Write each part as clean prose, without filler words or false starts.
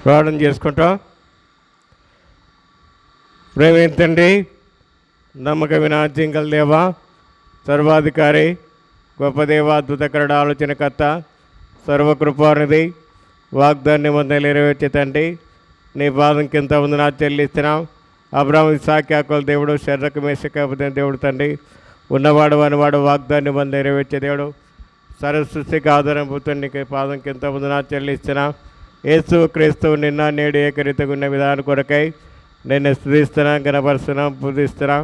ప్రార్థన చేసుకుంటాం. ప్రేమేంతండి, నమ్మకమైన ఆజ్ఞగల దేవ, సర్వాధికారి, గొప్ప దేవ, అద్భుతకరణ ఆలోచనకర్త, సర్వకృపానిధి, వాగ్దాన్ని మొదలు నెరవేర్చే తండ్రి, నీ పాదం కింద వందనా చెల్లిస్తున్నాం. అబ్రాహ్మ ఇస్సాకు యాకోబుల దేవుడు, శర్రకు మేషకాపుదైన దేవుడు తండ్రి, ఉన్నవాడు అనివాడు, వాగ్దాన్ని మొదలు నెరవేర్చే దేవుడు, సర్వసృష్టికి ఆధారం పుత్రుడు, నీకు పాదం కింద వందనా చెల్లిస్తున్నాం. యేసు క్రీస్తువు నిన్న నేడు ఏకరీతిగా ఉన్న విధానం కొరకై నేను స్తుతిస్తున్నాం, గణపరుస్తున్నాం, పూజిస్తున్నాం.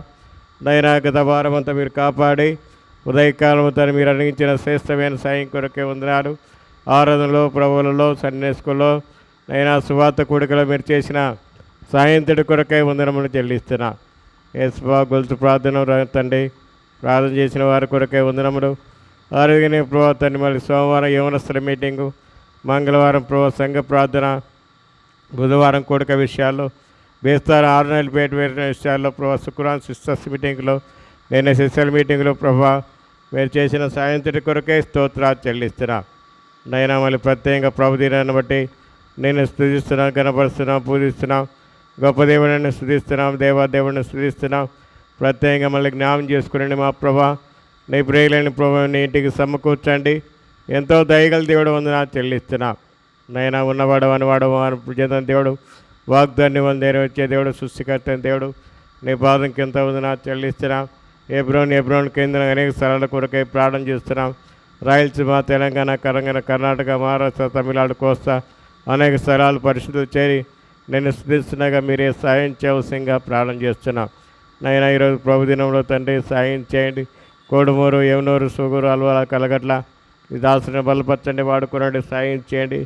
నైనా గత వారం అంతా మీరు కాపాడి ఉదయకాలంతో మీరు అందించిన శ్రేష్టమైన సాయం కొరకే వందనాలు. ఆరాధనలో, ప్రభువులలో, సన్యాసుకుల్లో, నైనా సువార్త కూడికలో మీరు చేసిన సాయంత్రుడి కొరకై వందనములు చెల్లిస్తున్నా. యేసువా గొలుసు ప్రార్థన తండ్రి, ప్రార్థన చేసిన వారి కొరకై వందనములు. ఆరోగ్యనే ప్రభావ తండ్రి, మళ్ళీ సోమవారం యవనస్తుల మీటింగు, మంగళవారం ప్రభావ సంఘ ప్రార్థన, బుధవారం కూడిక విషయాల్లో, బేస్తారం 6 నెలల పేట వేసిన విషయాల్లో ప్రభావ, శుక్రవారం సిస్టర్స్ మీటింగ్లో, నేను సిస్టర్ మీటింగ్లో ప్రభావ మీరు చేసిన సాయంత్రుడి కొరకే స్తోత్రాలు చెల్లిస్తున్నా. నైనా మళ్ళీ ప్రత్యేకంగా ప్రభుదీనాన్ని బట్టి నేను స్తుతిస్తున్నాను, కనపరుస్తున్నాం, పూజిస్తున్నాం. గొప్ప దేవుడిని స్తుతిస్తున్నాం, దేవాదేవుడిని స్తుతిస్తున్నాం. ప్రత్యేకంగా మళ్ళీ జ్ఞాపం చేసుకునండి మా ప్రభా. నీ ప్రియులైన ప్రభావ నీ ఇంటికి సమకూర్చండి. ఎంతో దయగల దేవుడు వందనా చెల్లిస్తున్నా. నైనా ఉన్నవాడు అనివాడు జన దేవుడు, వాగ్దాన్ని నెరవేర్చే దేవుడు, సృష్టికర్త దేవుడు, నీ పాదం కింద వందనా చెల్లిస్తున్నాం. ఎబ్రోన్ కేంద్రం అనేక స్థలాల కొరకై ప్రార్థన చేస్తున్నాం. రాయలసీమ, తెలంగాణ, కర్ణాటక, మహారాష్ట్ర, తమిళనాడు, కోస్తా అనేక స్థలాలు పరిస్థితులు చేరి నేను స్థుతిస్తున్నాగా మీరే సాయం చేయవలసిందిగా ప్రార్థన చేస్తున్నాం. నైనా ఈరోజు ప్రభుదినంలో తండ్రి సాయం చేయండి. కోడుమూరు, యమునూరు, సూగూరు, అల్వాల, కలగట్ల ఈ దాసుని బలపరచండి, వాడుకునండి, సాయం చేయండి.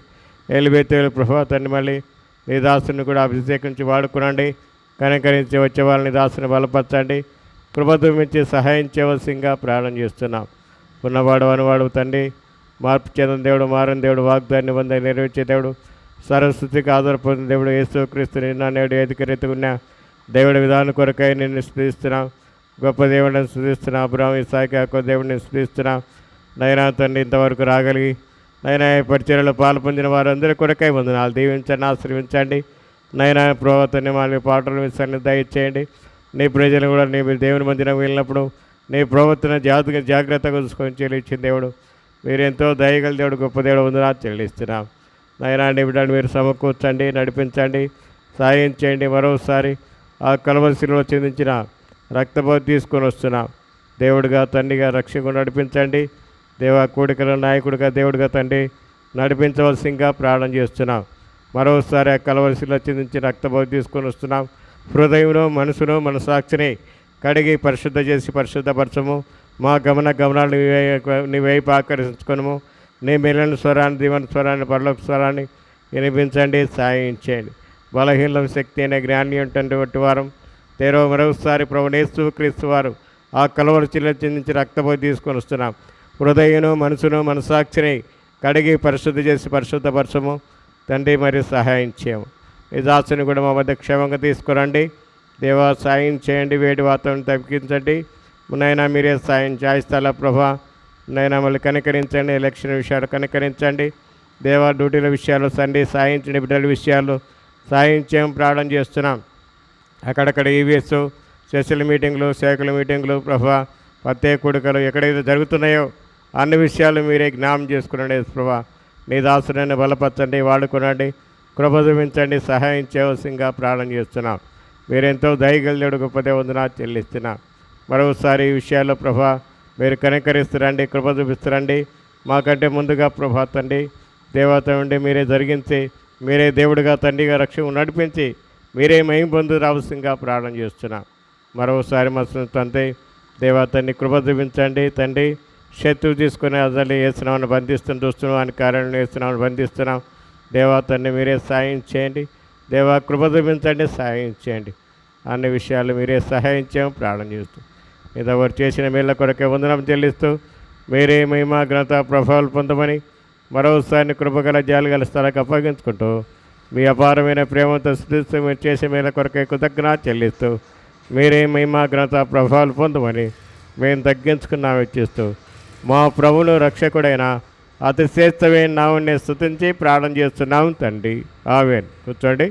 ఎలిబెత్తేలు ప్రభావ తండ్రి, మళ్ళీ నీ దాసుని కూడా అభిషేకించి వాడుకునండి. కనికరించి వచ్చే వాళ్ళని దాసుని బలపరచండి, కృపతో మించి సహాయం చేయవలసిందిగా ప్రార్థన చేస్తున్నాం. ఉన్నవాడు అనివాడు తండ్రి, మార్పు చెందిన దేవుడు, మారని దేవుడు, వాగ్దాన్ని వంద నెరవేర్చే దేవుడు, సరస్వతికి ఆధారపడిన దేవుడు, యేసుక్రీస్తు నిన్న నేడు ఏదికరీతిగా ఉన్న దేవుడి విధానం కొరకై నిన్ను స్తుతిస్తున్నాం. గొప్ప దేవుడిని స్తుతిస్తున్నాం. అబ్రాహ్మ ఇస్సాకు యాకోబు దేవుడిని స్తుతిస్తున్నాం. నైనా తండ్రి, ఇంతవరకు రాగలిగి నైనా పరిచర్యలో పాలు పొందిన వారందరి కొరకై వందనాలు. దీవించండి, ఆశ్రయించండి. నైనా ప్రభావాన్ని మీ పాటలు విషయాన్ని దయచేయండి. నీ ప్రజలు కూడా నీ దేవుని మందిరం వెళ్ళినప్పుడు నీ ప్రవర్తన జాగ్రత్తగా చూసుకొని చెల్లించిన దేవుడు, మీరెంతో దయగల దేవుడు, గొప్ప దేవుడు వందనాలు చెల్లిస్తున్నాం. నైనా నీ బిడ్డను మీరు సమకూర్చండి, నడిపించండి, సాయం చేయండి. మరోసారి ఆ కలవరిశిలో చెందించిన రక్తపోటు తీసుకొని వస్తున్నాం. దేవుడిగా, తండ్రిగా, రక్షకుడు నడిపించండి. దేవా కూడికల నాయకుడిగా, దేవుడిగా తండ్రి నడిపించవలసిందిగా ప్రార్థన చేస్తున్నాం. మరోసారి ఆ కలవరిశిలో చెందించిన రక్తపోటు తీసుకొని వస్తున్నాం. హృదయంలో, మనసును, మనసాక్షిని కడిగి పరిశుద్ధ చేసి పరిశుద్ధపరచము. మా గమనాలు నీ వైపు ఆకర్షించుకొనము. నీ మేలైన స్వరాన్ని, దీవెన స్వరాన్ని, పరలోక స్వరాన్ని వినిపించండి, సాయం చేయండి. బలహీనం శక్తి అనే జ్ఞాని ఉంటున్నటువంటి వారం తేరో మరొకసారి ప్రభువైన యేసుక్రీస్తు వారు ఆ కలవరిశిలో చెందించి రక్తపోటు తీసుకొని వస్తున్నాం. హృదయను, మనసును, మనసాక్షిని కడిగి పరిశుద్ధ చేసి పరిశుద్ధపరచము తండ్రి. మరి సహాయం చేయము. ఈ దాసుని కూడా మా వద్ద క్షేమంగా తీసుకురండి. దేవా సాయం చేయండి. వేడి వాతావరణం తగ్గించండి. నైనా మీరే సాయం చేస్తాల ప్రభా. నైనా మళ్ళీ కనికరించండి. ఎలక్షన్ విషయాలు కనికరించండి. దేవా డ్యూటీల విషయాలు సండి సాయించండి. బిడ్డల విషయాలు సాయం చేయడం ప్రార్థన చేస్తున్నాం. అక్కడక్కడ ఈవీఎస్, స్పెషల్ మీటింగ్లు, శాఖల మీటింగ్లు ప్రభా, ప్రత్యేక కూడికలు ఎక్కడైతే జరుగుతున్నాయో అన్ని విషయాలు మీరే జ్ఞాపం చేసుకునండి. ప్రభా నీ దాసుని బలపరచండి, వాడుకునండి, కృప చూపించండి, సహాయం చేయవలసిందిగా ప్రార్థన చేస్తున్నాం. మీరెంతో దయగలిగాడు, గొప్ప వందనాలు చెల్లిస్తున్నాం. మరోసారి ఈ విషయాల్లో ప్రభా మీరు కనికరిస్తారండి, కృప చూపిస్తారండి. మాకంటే ముందుగా ప్రభా తండ్రి దేవత ఉండి మీరే జరిగించి మీరే దేవుడిగా, తండ్రిగా, రక్షణ నడిపించి మీరే మహిమ పొందు రావాల్సిందిగా ప్రార్థన చేస్తున్నాం. మరోసారి మా తండ్రి దేవతని కృప చూపించండి. తండ్రి శత్రువు తీసుకుని అసలు వేస్తున్నామని బంధిస్తున్నాం, చూస్తున్నాం అని కార్యాలను వేస్తున్నామని బంధిస్తున్నాం. దేవతని మీరే సాయం చేయండి. దేవా కృప చూపించండి, సహాయం చేయండి. అన్ని విషయాలు మీరే సహాయం చేయమని ప్రార్థన చేస్తూ ఇదవరు చేసిన మేళ్ళ కొరకే వందనం చెల్లిస్తూ మీరే మహిమ, ఘనత, ప్రభావాలు పొందమని మరోసారి కృపగల జాలిగల స్థలానికి అప్పగించుకుంటూ మీ అపారమైన ప్రేమతో స్తుతిస్తూ మీరు చేసే మేళ్ళ కొరకే కృతజ్ఞత చెల్లిస్తూ మీరే మహిమ, ఘనత, ప్రభావాలు పొందమని మేము తగ్గించుకున్నాం ఇచ్చిస్తూ మా ప్రభువును రక్షకుడైన అతి శ్రేష్టమైన నామని స్తుతించి ప్రార్థన చేస్తున్నాం తండ్రి. ఆమేన్. కూర్చోండి.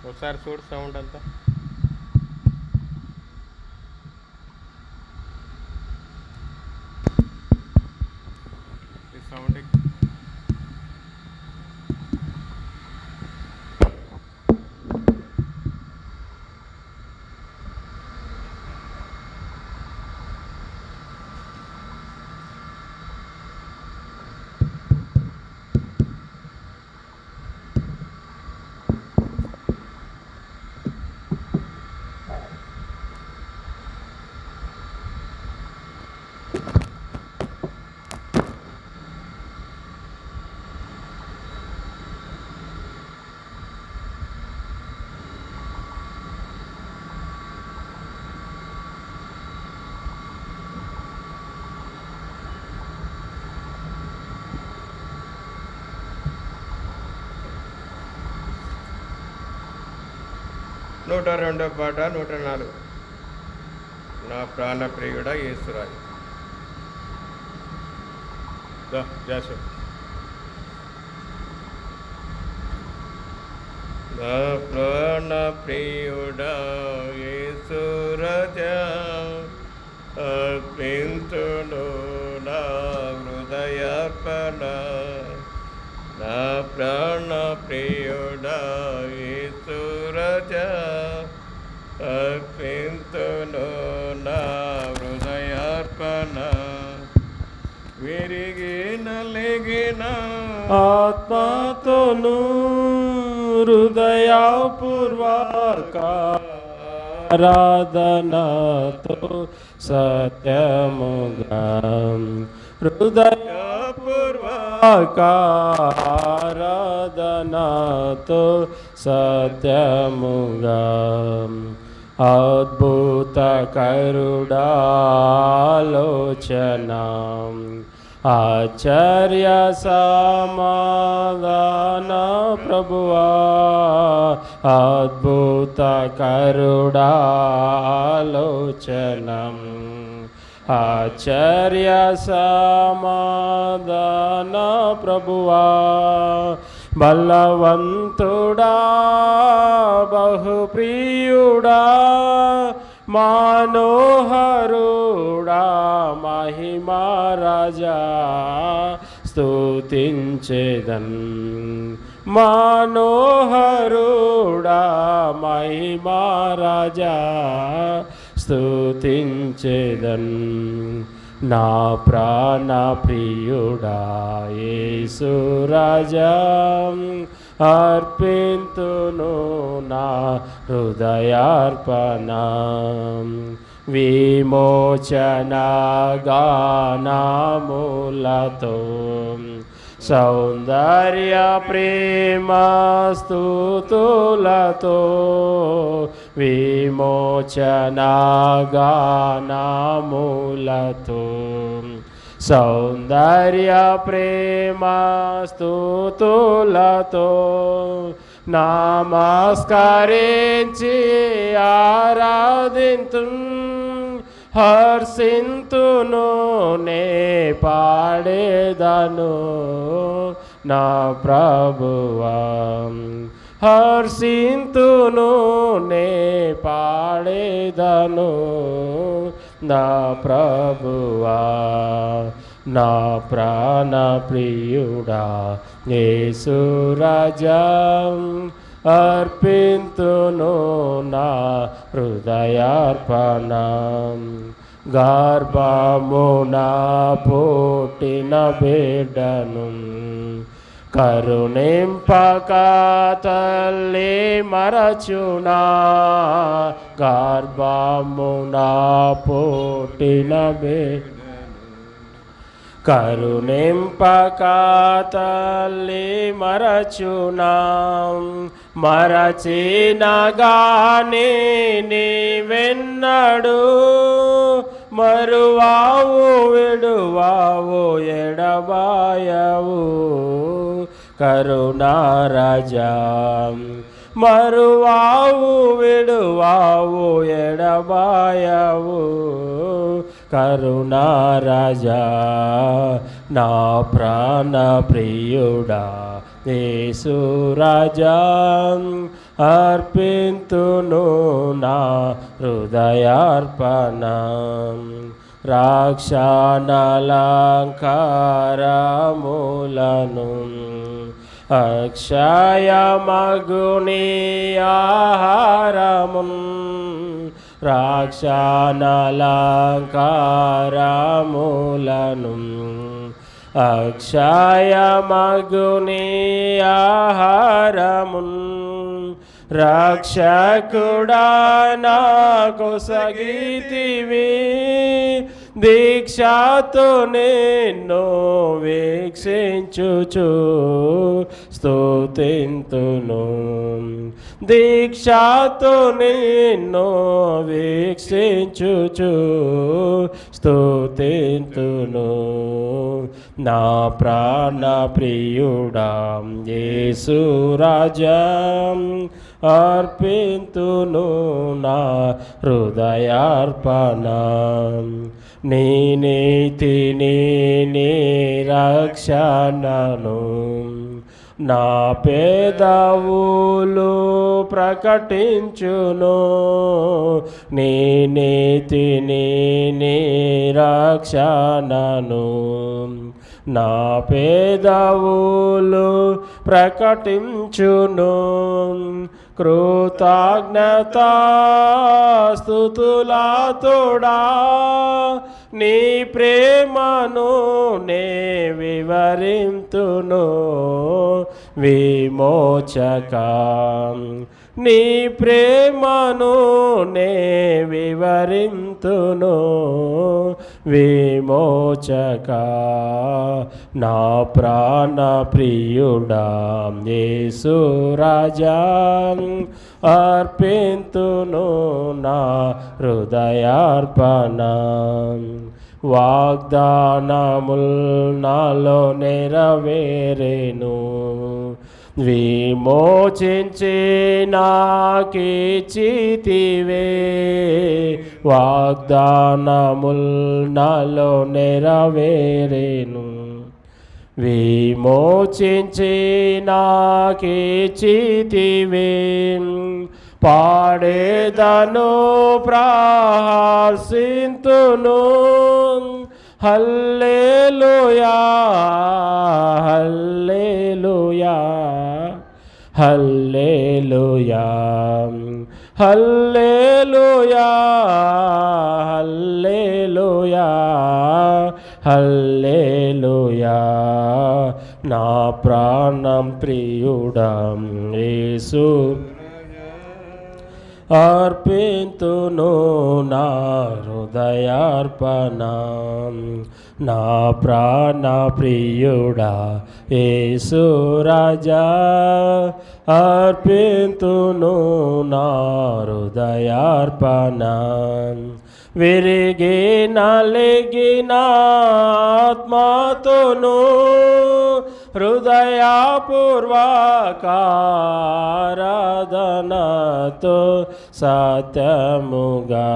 ఒకసారి చూడు సౌండ్ అంతా. ఈ సౌండ్ 102వ పాట 104. నా ప్రాణ ప్రియుడా యేసురాజు. జాసు నా ప్రాణ ప్రియుడా యేసురాజా అర్పింతును నా హృదయార్పణ. నా ప్రాణ ప్రియుడా యేసురాజా అర్పింతును నా హృదయార్పణ. విరిగిన లెగిన ఆత్మతోను హృదయపూర్వక ఆరాధనతో సత్యముగా హృదయపూర్వక ఆరాధనతో సత్యముగా అద్భుత కరుడాలోచన ఆచార్య సమాధాన ప్రభువా అద్భుత కరుడాలోచనం ఆచార్య సమాధాన ప్రభువా బలవంతుడా బహుప్రియుడా మనోహరుడా మహిమా రాజా స్తుతించెదన్. మనోహరుడా మహిమా రాజా స్తుతించెదన్. నా ప్రాణ ప్రియుడా యేసు రాజా అర్పింతును నా హృదయార్పణ. విమోచన గానములతో సౌందర్య ప్రేమ స్తుతులతో విమోచనా గానములతో సౌందర్య ప్రేమ స్తుతులతో నమస్కరించి ఆరాధింతు హర్షింతును నే పాడేదను నా ప్రభువా హర్షింతును నే పాడేదను నా ప్రభువా నా ప్రాణ ప్రియుడా యేసు రాజా అర్పింతును నా హృదయార్పణం గర్భమున పుట్టిన బిడ్డను కరుణింపక తల్లి మరచునా గర్భమున పుట్టిన బిడ్డ కరుణింపక తల్లి మరచునా మరచిన గాని నీవెన్నడు మరువావు విడువావు ఎడబాయవు కరుణారాజా మరువావు విడువావు ఎడబాయవు కరుణారాజా నా ప్రాణ ప్రియుడా యేసు రాజా అర్పింతును నా హృదయార్పణం రాక్షానలంకారములను అక్షయమగుని ఆహారమున్ రాక్షానలంకారములను అక్షయమగుని ఆహారమున్ రక్షకుడా నాకు సగితివి దీక్షతో నిన్ను వీక్షించుచు స్తుతింతును దీక్షతో నిన్ను వీక్షించుచు స్తుతింతును నా ప్రాణ ప్రియుడా యేసు రాజా అర్పింతును నా హృదయార్పణం నీ నీతిని నీ రక్షణను నా పెదవులు ప్రకటించును నీ నీతిని నీ రక్షణను నా పెదవులు ప్రకటించును కృతజ్ఞతాస్తుతులతోడా నీ ప్రేమను నే వివరింతును విమోచక నీ ప్రేమను నే వివరింతును విమోచక నా ప్రాణ ప్రియుడా యేసు రాజా అర్పింతును నా హృదయార్పణం వాగ్దానముల్ నాలో నెరవేరెను విమోచించి నాకిచ్చితివే వాగ్దానముల్ నాలో నెరవేరెను విమోచించి నాకిచ్చితివే పాడేదను ప్రార్థింతును హల్లెలూయా హల్లెలూయా హల్లెలూయా హల్లెలూయా హల్లెలూయా హల్లెలూయా నా ప్రాణం ప్రియుడా యేసు అర్పింతును నా హృదయార్పణ నా ప్రాణ ప్రియుడా యేసు రాజా అర్పింతును నా హృదయార్పణ విరిగి నలిగిన ఆత్మతోను హృదయపూర్వకారాధనతో సత్యముగా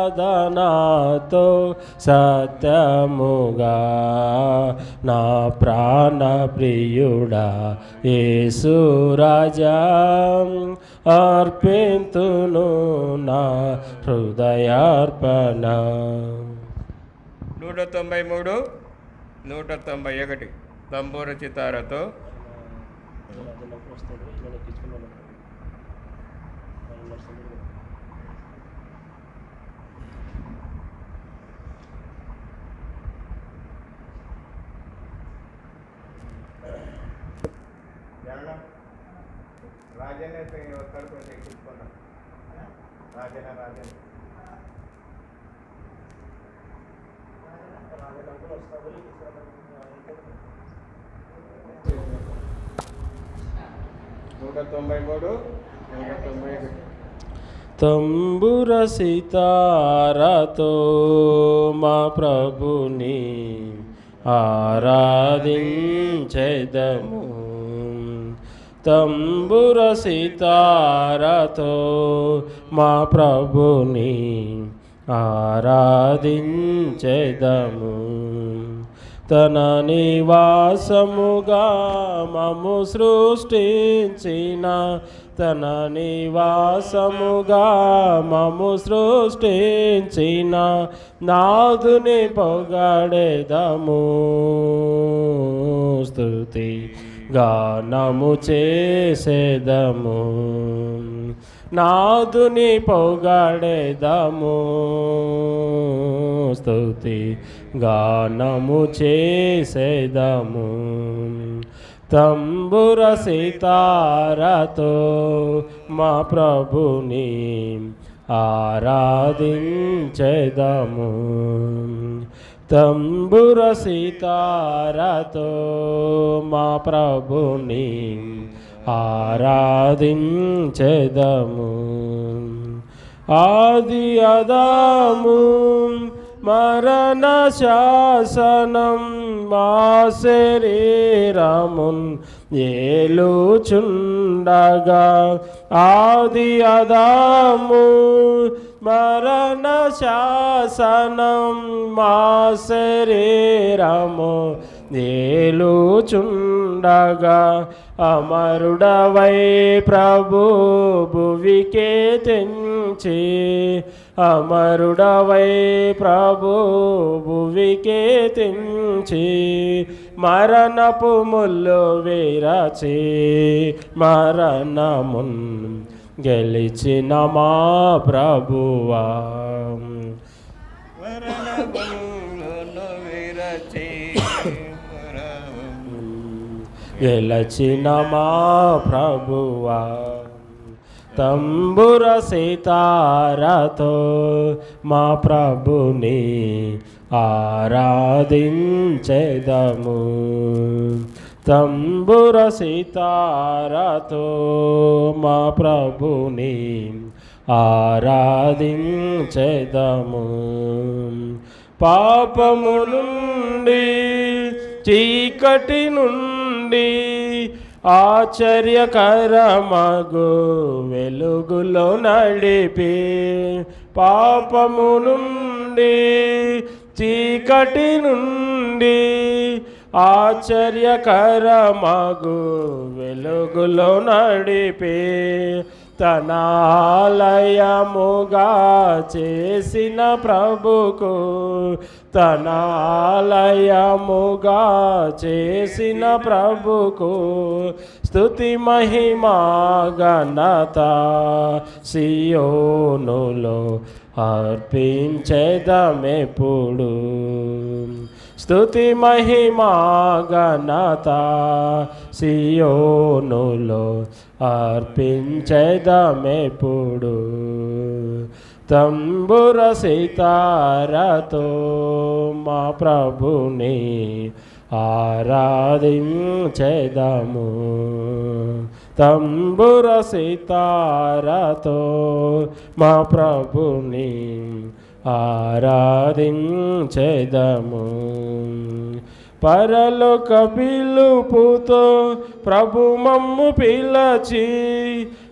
హృదయపూర్వకారాధనతో సత్యముగా నా ప్రాణ ప్రియుడా యేసు రాజా అర్పింతును నా హృదయార్పణ 193 191 తంబూర చితారతో రాజన్న ఒక్కడికి కొంచెం ఎక్కించుకున్నాం రాజన్న 193 191 తంబుర సితారతో మా ప్రభుని ఆరాధించెదము తంబుర సితారతో మా ప్రభుని ఆరాధించెదము తన నివాసముగా మము సృష్టించిన తన నివాసముగా మము సృష్టించిన నాదుని పొగడెదము స్తుతి గానము చేసేదము నాదుని పొగడెదము స్తుతి గానము చేసేదము తంబుర సితారతో మా ప్రభుని ఆరాధించెదము తంబుర సితారతో మా ప్రభుని ఆరాధించెదము ఆది అదాము మరణ శాసనం మా శరీరమున్ ఏలుచుండగా ఆది అదాము మరణ శాసనం మా శరీరము ఏలుచుండగా అమరుడవై ప్రభు భువికే తెంచి అమరుడవై ప్రభు భువికే తెంచి మరణపు ముల్లు విరచి మరణమున్ గెలిచిన మా ప్రభువా గెలచిన మా ప్రభువా తంబుర సితారతో మా ప్రభుని ఆరాధించెదము తంబుర సితారతో మా ప్రభుని ఆరాధించెదము పాపము నుండి చీకటి నుండి ఆశ్చర్యకరమగు వెలుగులో నడిపి పాపము నుండి చీకటి నుండి ఆశ్చర్యకరమగు వెలుగులో నడిపి తన ఆలయముగా చేసిన ప్రభుకు తన ఆలయముగా చేసిన ప్రభుకు స్తుతి మహిమా ఘనత సియోనులో అర్పించెదమెప్పుడు స్తుతి మహిమా ఘనత సియోనులో అర్పించెదమెప్పుడు. తంబుర సితారతో మా ప్రభుని ఆరాధించెదము. తంబుర సితారతో మా ప్రభుని ఆరాధించెదము. పరలోక పిలుపుతో ప్రభు మమ్ము పిలచి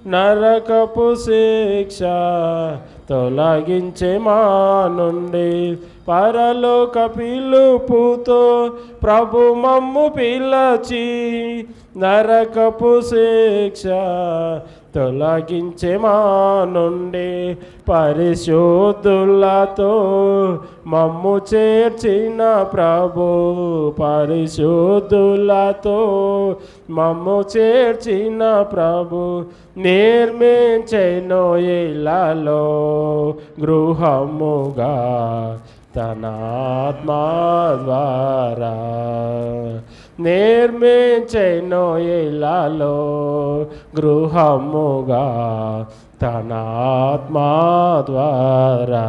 నరకపు శిక్ష తొలగించే మా నుండి. పరలోక పిలుపుతో ప్రభు మమ్ము పిలచి నరకపు శిక్ష తొలగించే మా నుండి. పరిశుద్ధులతో మమ్ము చేర్చిన ప్రభు, పరిశుద్ధులతో మమ్ము చేర్చిన ప్రభు నిర్మించెను ఇళ్ళలో గృహముగా తన ఆత్మ ద్వారా. నిర్మించెను ఇళ్ళలో గృహముగా తన ఆత్మ ద్వారా.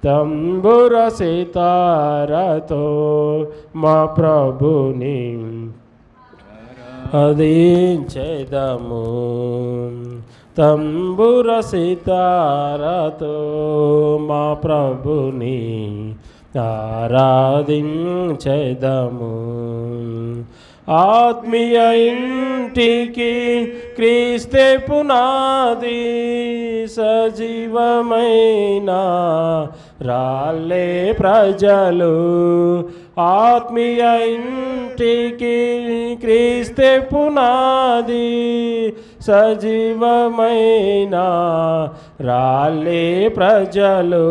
తంబుర సితారతో మా ప్రభుని ఆరాధించెదము. తంబుర సితారతో మా ప్రభుని ఆరాధించెదము. ఆత్మీయ ఇంటికి క్రీస్తే పునాది, సజీవమైన రాళ్ళే ప్రజలు. ఆత్మీయ ఇంటికి క్రీస్తే పునాది, సజీవమైన రాళ్ళే ప్రజలు.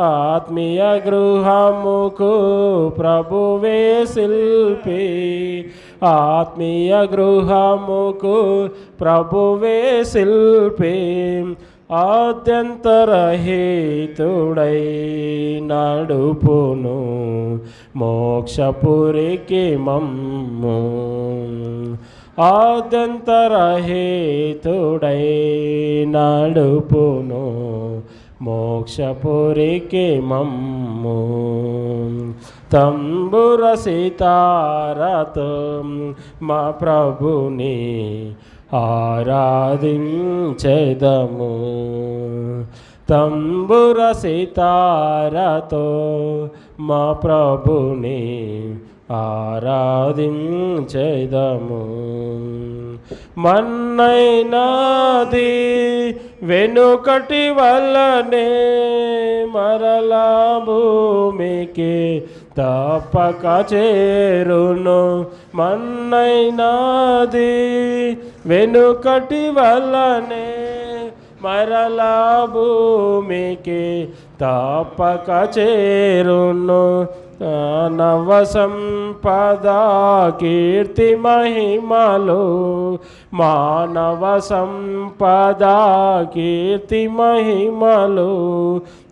ఆత్మీయ గృహముకు ప్రభువే శిల్పి, ఆత్మీయ గృహముకు ప్రభువే శిల్పి. ఆద్యంతరహితుడై నడుపును మోక్షపురికి మమ్ము. ఆద్యంతరహితుడై నడుపును మోక్షపురికి మమ్ము. తంబుర సితారతో మా ప్రభుని ఆరాధించెదము. తంబుర సితారతో మా ప్రభుని ఆరాధించెదము. మన్నైనాది వెనుకటి వల్లనే మరలా భూమికి తప్పక చేరును. మన్నైనాది వెనుకటి వల్లనే మరలా భూమికి తప్పక చేరును. నవ సంపద కీర్తి మహిమలు, మానవ సంపద కీర్తి మహిమలు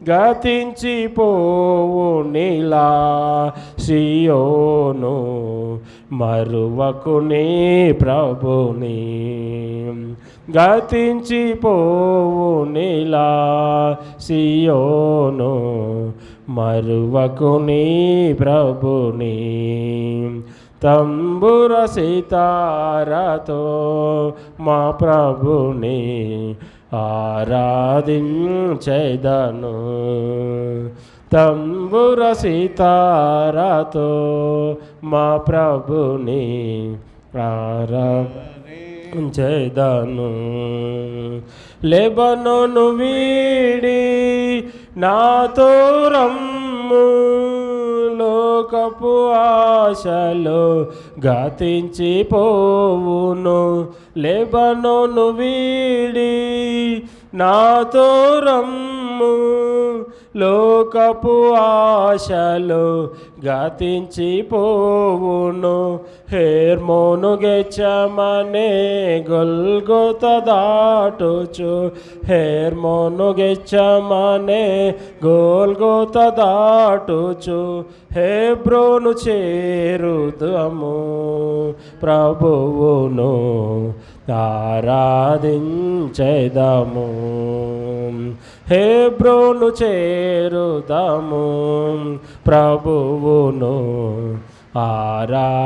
గతించిపోవు నీలా సియోను మరువకు నీ ప్రభుని. గతించిపోవు నీలా సియోను మరువకు నీ ప్రభుని. తంబుర సితారతో మా ప్రభుని ఆరాధించెదను. తంబుర సితారతో మా ప్రభుని ఆరాధించెదను. లెబనోను వీడి నాతో రమ్ము, లోకపు ఆశలు గతించిపోవును. లెబనోను వీడి నాతో రమ్ము, లోకపు ఆశలు గతించిపోవును. హెర్మోను గెచ్చమనే గొల్గొత దాటుచు, హెర్మోను గెచ్చమనే గోల్గొత దాటుచు, హెబ్రోను చేరుదము ప్రభువును ఆరాధించెదము. హెబ్రోను చేరుదము ప్రభువును ఆరాధించెదము.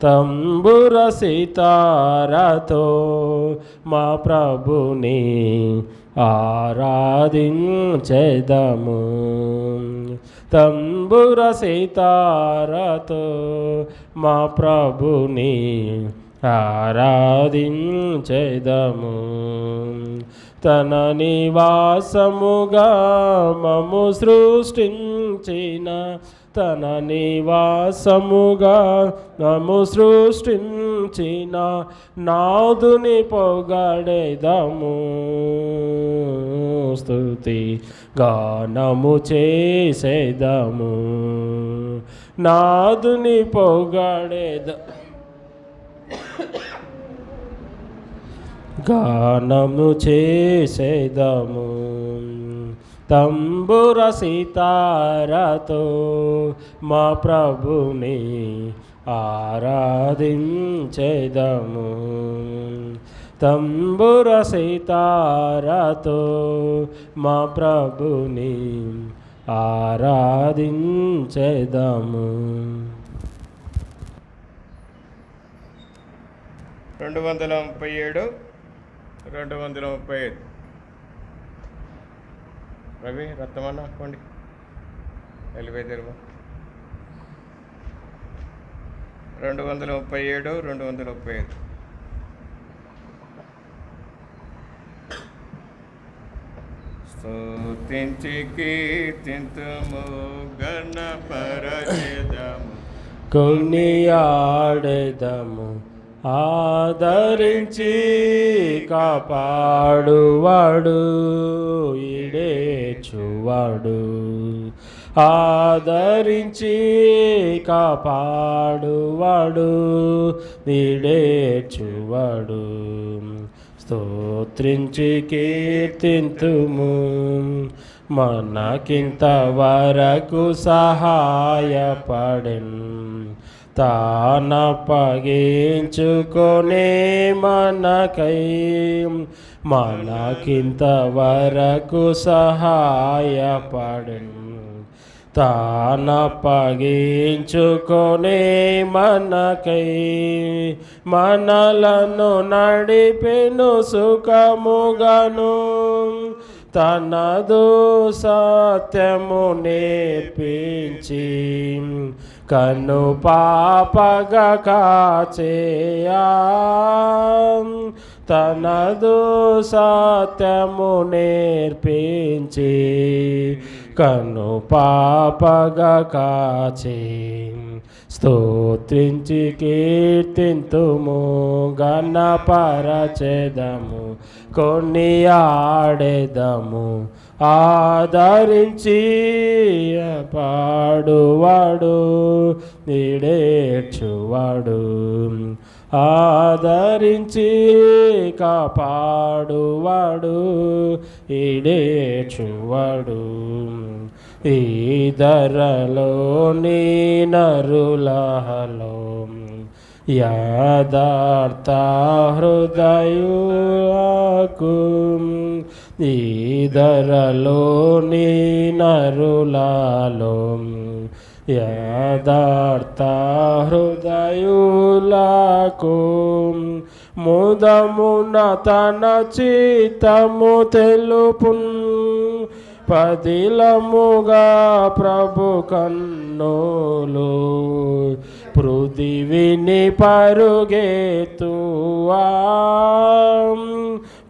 తంబుర సితారతో మా ప్రభుని ఆరాధించెదము. తంబుర సితారతో మా ప్రభుని ఆరాధించెదము. తన నివాసముగా మము సృష్టించిన, తన నివాసముగా మము సృష్టించిన నాదుని పొగడెదము. స్తుతి గానము చేసేదము, నాదుని పొగడెద గానము చేసేదము. తంబుర సితారతో మా ప్రభుని ఆరాధించెదము. తంబుర సితారతో మా ప్రభుని ఆరాధించెదము. 237, 235. రవి రత్తమన్న కొండి ఎలివేదర్వా 237, 235. స్తుతించి కీర్తింతుము గణపరచెదము, కొనియాడెదము. ఆదరించి కాపాడువాడు ఈడేచువాడు, ఆదరించి కాపాడువాడు ఈడేచువాడు. స్తోత్రించి కీర్తింతుము మనకింత వరకు సహాయపడెన్. తానప్పగించుకొనే మనకై మనకింత వరకు సహాయపడెన్. తానప్పగించుకొనే మనకై మనలను నడిపెను సుఖముగను. తనదు సత్యము నేర్పించి కను పాపగా కాచేయా. తనదు సత్యము నేర్పించి కను పాపగా కాచే. స్తోత్రించి కీర్తింతుము గణపరచెదము, కొనియాడెదము. ఆదరించి పాడువాడు ఈడేర్చువాడు, ఆదరించి కాపాడువాడు ఈడేర్చువాడు. ఈ ధరలోని నరులలో యథార్థ హృదయులకు, ఈ ధరలోని నరులలో యథార్థ హృదయులకు ముదమున తన చిత్తము తెలుపున్. పదిలముగా ప్రభు కన్నులు పృథివిని పరుగెత్తువా.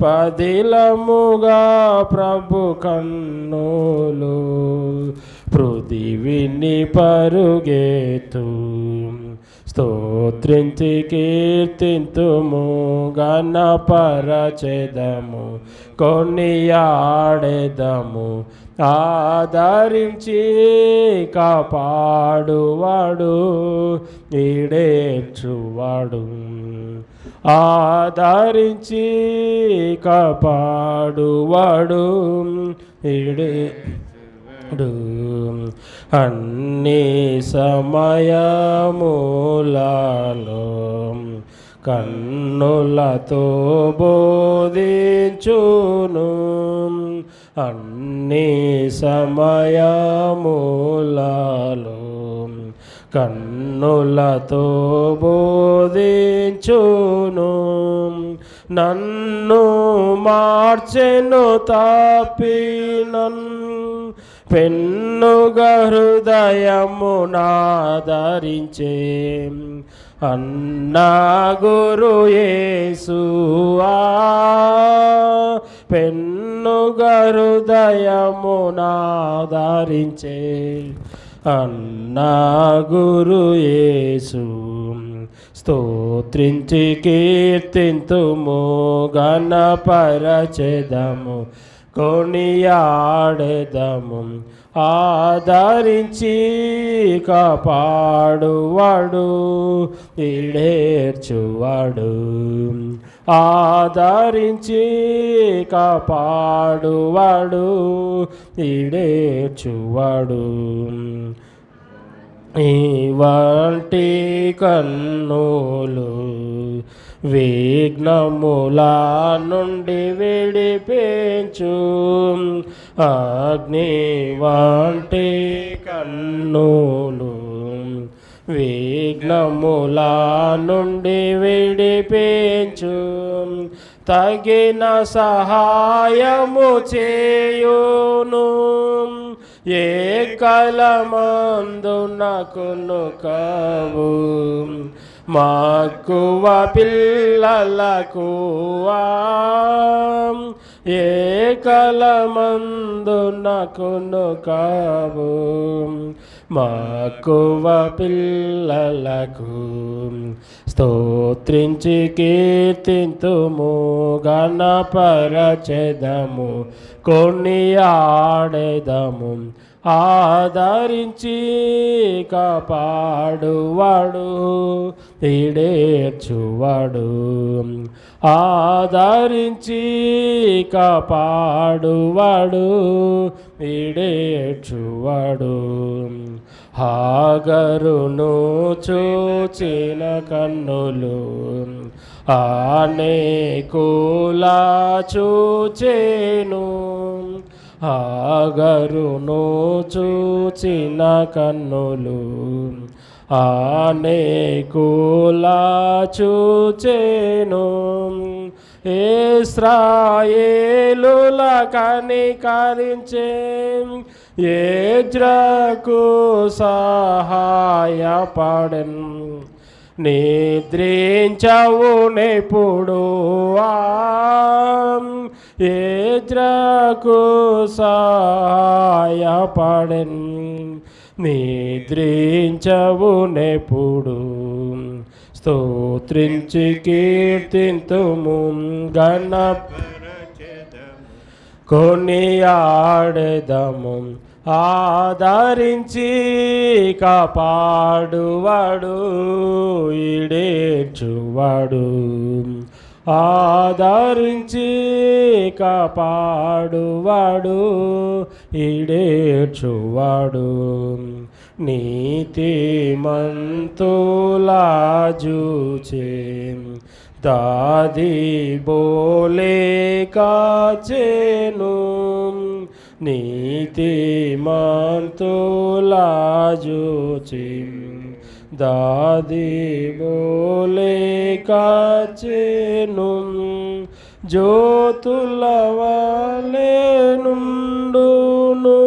పదిలముగా ప్రభు కన్నులు పృథివిని పరుగెత్తు. స్తోత్రించి స్తోత్రించి కీర్తింతుము గణపరచెదము కొనియాడెదము. ఆదరించి కాపాడువాడు ఈడేర్చువాడు. ఆదరించి కాపాడువాడు ఈడేర్చువాడు. అన్ని సమయములలో కన్నులతో బోధించును. అన్ని సమయములలో కన్నులతో బోధించును. నన్ను మార్చెను తప్పినన్ పెన్నుగా హృదయమునాదరించే అన్నా గురు యేసువా. పెన్నుగా హృదయమునాదరించే అన్నా గురు యేసు. స్తోత్రించి కీర్తింతుము గణపరచెదము కొనియాడెదము. ఆదరించి కాపాడువాడు ఈడేర్చువాడు. ఆదరించి కాపాడువాడు ఈడేర్చువాడు. ఈ వంటి కన్నులు విఘ్నముల నుండి విడిపించు. అగ్ని వంటి కన్నులు విఘ్నముల నుండి విడిపించు. తగిన సహాయము చేయును. ఏ కలమందునకును కావు మక్కువ పిల్లలకు. ఏ కలమందునకును కావు మక్కువ పిల్లలకు. స్తోత్రించి కీర్తింతుము గణపరచెదము కొనియాడెదము. ఆదరించి కాపాడువాడు ఈడేర్చువాడు. ఆదరించి కాపాడువాడు ఈడేర్చువాడు. హాగరును చూచిన కన్నులు అనేకులా చూచెను. హాగరును చూచిన కన్నులు అనేకులా చూచెను. ఇశ్రాయేలుల కనికరించే ఎజ్రాకు సహాయపడెన్. నిద్రించవు నెప్పుడు ఎజ్రాకు సహాయపడెన్. నిద్రించవు నెప్పుడు. స్తోత్రించి కీర్తింతుము గణపరచెదము కొనియాడెదము. ఆదరించి కాపాడువాడు ఈడేర్చువాడు. ఆదరించి కాపాడువాడు ఈడేర్చువాడు. నీతిమంతులా జూచే దాది బోలే కాచెను. నీతిమంతులా జూచే దాది బోలే కాచెను. జ్యోతుల వలె నుండును.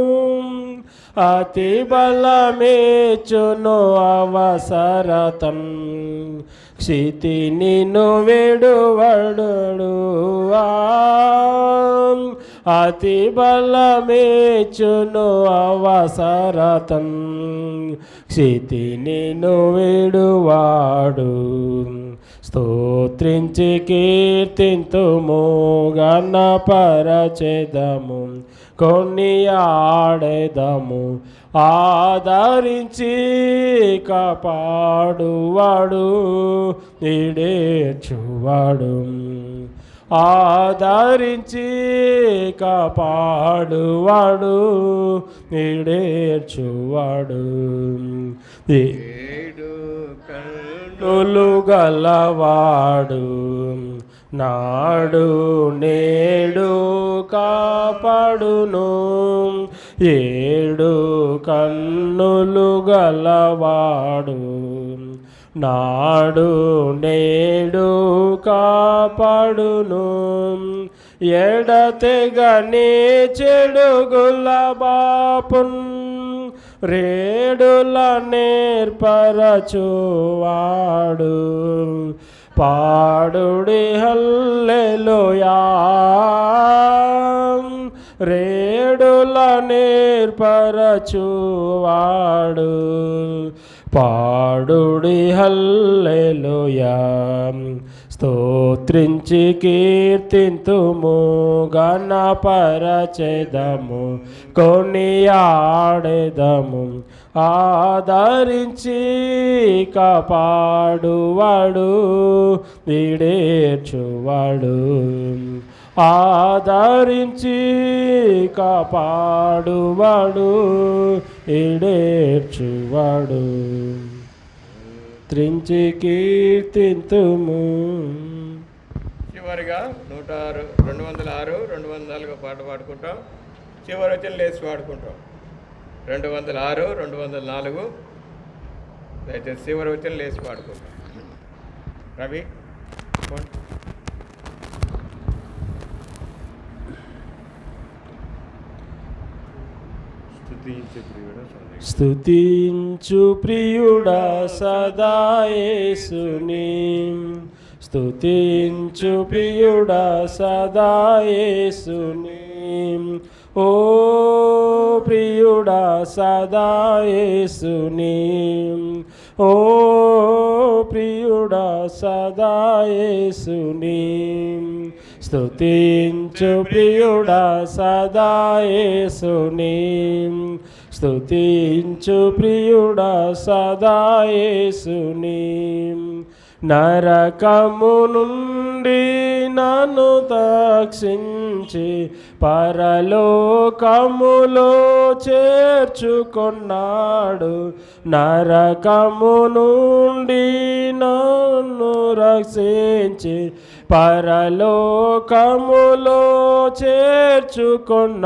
అతి బలమేచును అవసరతన్. క్షితి నిన్ను విడువడు. అతి బలమేచును అవసరతన్ క్షితి నిన్ను విడువాడు స్తోత్రించి కీర్తింతుము గణపరచెదము కొనియాడెదము ఆదరించి కాపాడువాడు ఈడేర్చువాడు ఆదరించి కాపాడువాడు ఈడేర్చువాడు ఏడు కన్నులు గలవాడు నాడు నేడు కాపాడును ఏడు కన్నులు గలవాడు నాడు నేడు కాపాడును ఎడతెగని చెడుగుల బాపున్ రేడుల నేర్పరచువాడు పాడుడి హల్లెలూయా రేడుల నేర్పరచువాడు పాడుడి హల్లెలూయా స్తోత్రించి కీర్తింతుము గణపరచెదము కొనియాడెదము ఆదరించి కాపాడువాడు ఈడేర్చువాడు ఆదరించి కాపాడువాడు ఈడేర్చువాడు త్రించి కీర్తింతుము. చివరిగా 106, 206, 204 పాట పాడుకుంటాం. చివరి వచ్చిన లేచి పాడుకుంటాం. 206, 204 దయచేసి చివరి వచ్చిన లేచి పాడుకుంటాం. రవి స్తుతించు ప్రియుడా సదాయేసుని స్తుతించు ప్రియుడా సదాయేసుని ఓ ప్రియుడా సదాయేసుని ఓ ప్రియుడా సదాయేసుని స్తుతించు ప్రియుడా సదాయేసుని స్తుతించు ప్రియుడా సదాయేసుని నరకము నుండి నన్ను తక్షించి పరలోకములో చేర్చుకొన్నాడు నరకము నుండి నన్ను రక్షించి పరలోకములో చేర్చుకొన్నాడు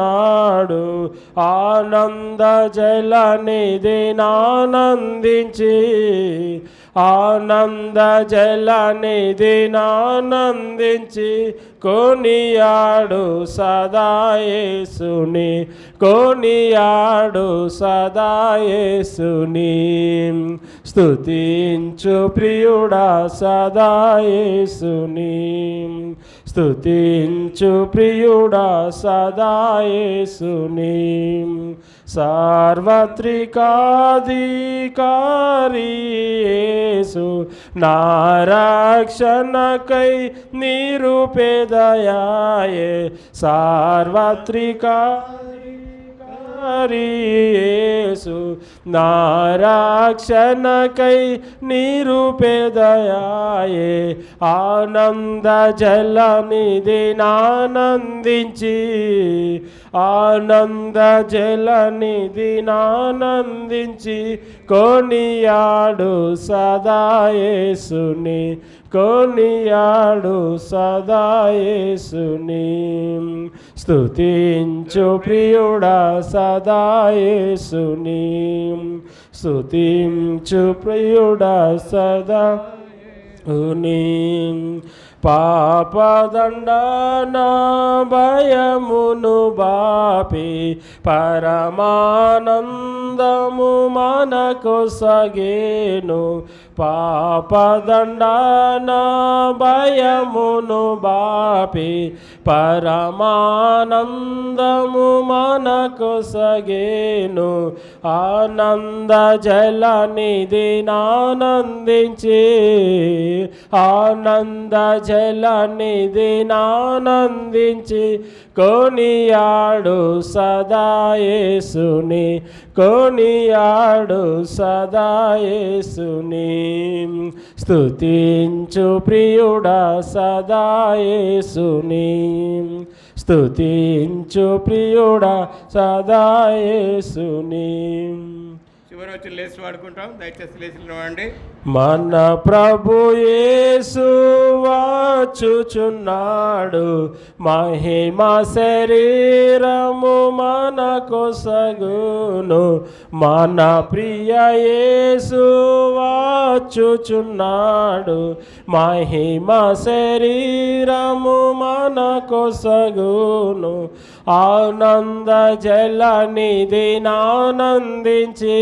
ఆనంద జలనిధి నానందించి ఆనంద జలనిధి నానందించి కొనియాడు సదాయేసుని కొనియాడు సదాయేసుని స్తుతించు ప్రియుడా సదాయేసుని స్తుతించు ప్రియుడా సదాయేసుని సార్వత్రికాధికారి యేసు నా రక్షణకై నిరుపేదయాయే సార్వత్రికాధికారి యేసు నా రక్షణకై నిరుపేదయాయే ఆనంద జలనిధి నానందించి ఆనంద జలనిధి నానందించి కొనియాడు సదాయేసుని కొనియాడు సదాయేసుని స్తుతించు ప్రియుడా సదాయేసుని స్తుతించు ప్రియుడా సదాయేసుని పాపదండన భయమును బాపి పరమానంద పరమానందము మనకు సగేను పాపదండాన భయమును బాపి పరమానందము మనకు సగేను ఆనంద జలనిధి నానందించి ఆనంద జలనిధి నానందించి కొనియాడు సదా యేసుని కొనియాడు సదా యేసుని స్తుతించు ప్రియుడా సదా యేసుని స్తుతించు ప్రియుడా సదా యేసుని. చివరి వచ్చి లేచి వాడుకుంటాం, దయచేసి లేచి నిలవండి. మన ప్రభు యేసు వచ్చుచున్నాడు మహిమ శరీరము మనకు సగును మన ప్రియ యేసు వచ్చుచున్నాడు మహిమ శరీరము మనకు సగును ఆనంద జలనిధి నానందించి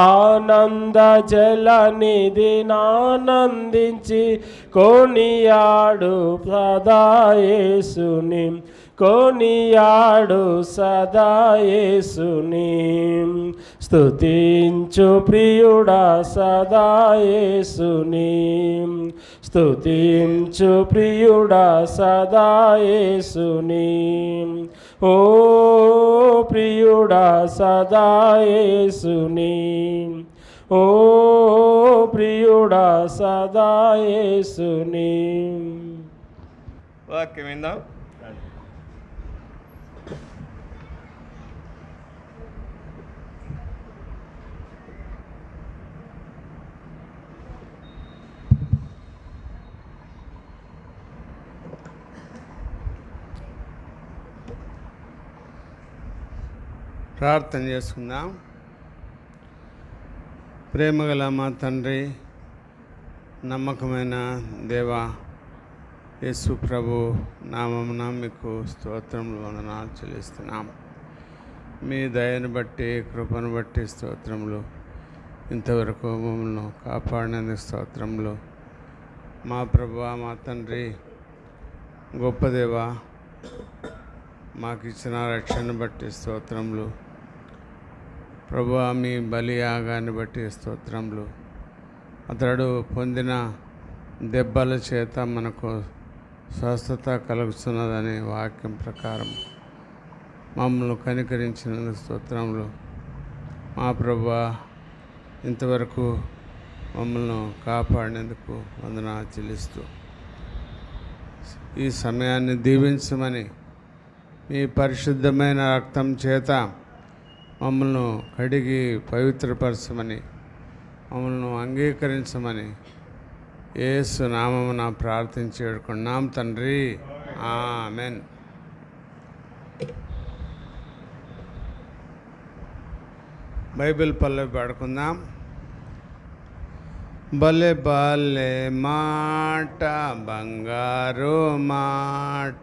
ఆనంద జలనిధి నానందించి కొనియాడు సదా యేసుని కొనియాడు సదా యేసుని స్తుతించు ప్రియుడా సదా యేసుని స్తుతించు ప్రియుడా సదా యేసుని ఓ ప్రియుడా సదా యేసుని ఓ ప్రియుడా సదా యేసుని. వాక్యం విందాం. ప్రార్థన చేసుకుందాం. ప్రేమగల మా తండ్రి, నమ్మకమైన దేవా యేసు ప్రభు నామమున మీకు స్తోత్రములు వందనాలు చెల్లిస్తున్నాం. మీ దయను బట్టి కృపను బట్టి స్తోత్రములు. ఇంతవరకు మమ్మల్ని కాపాడినందుకు స్తోత్రములు. మా ప్రభువా మా తండ్రి గొప్ప దేవా, మాకు ఇచ్చిన రక్షణ బట్టి స్తోత్రములు. ప్రభువా మీ బలి యాగాన్ని బట్టి స్తోత్రములు. అతడు పొందిన దెబ్బల చేత మనకు స్వస్థత కలుగుతున్నదని వాక్యం ప్రకారం మమ్మల్ని కనికరించినందుకు స్తోత్రములు. మా ప్రభువా ఇంతవరకు మమ్మల్ని కాపాడినందుకు వందనాలు చెల్లిస్తూ ఈ సమయాన్ని దీవించమని మీ పరిశుద్ధమైన రక్తం చేత మమ్మల్ని కడిగి పవిత్రపరచమని మమ్మల్ని అంగీకరించమని యేసు నామమున ప్రార్థించి వేడుకున్నాం తండ్రి, ఆమేన్. బైబిల్ పల్లవి పాడుకుందాం. భలే భలే మాట బంగారు మాట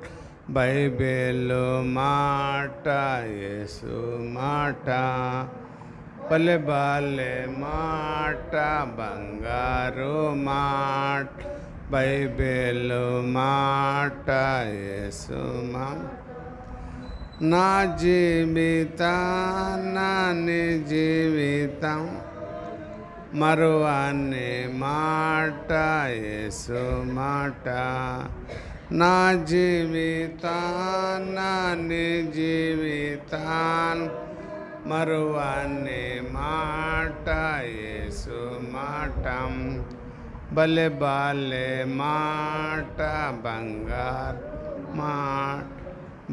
బైబిల్ మాట యేసు మాట భలే భలే మాట బంగారు మాట బైబిల్ మాట యేసు మాట నా జీవితాన్ని జీవితం మరువని మాట యేసు మాట నా జీవితాన్ని జీవితాన్ మరువని మాట యేసు మాట భలే భలే మాట బంగారు మాట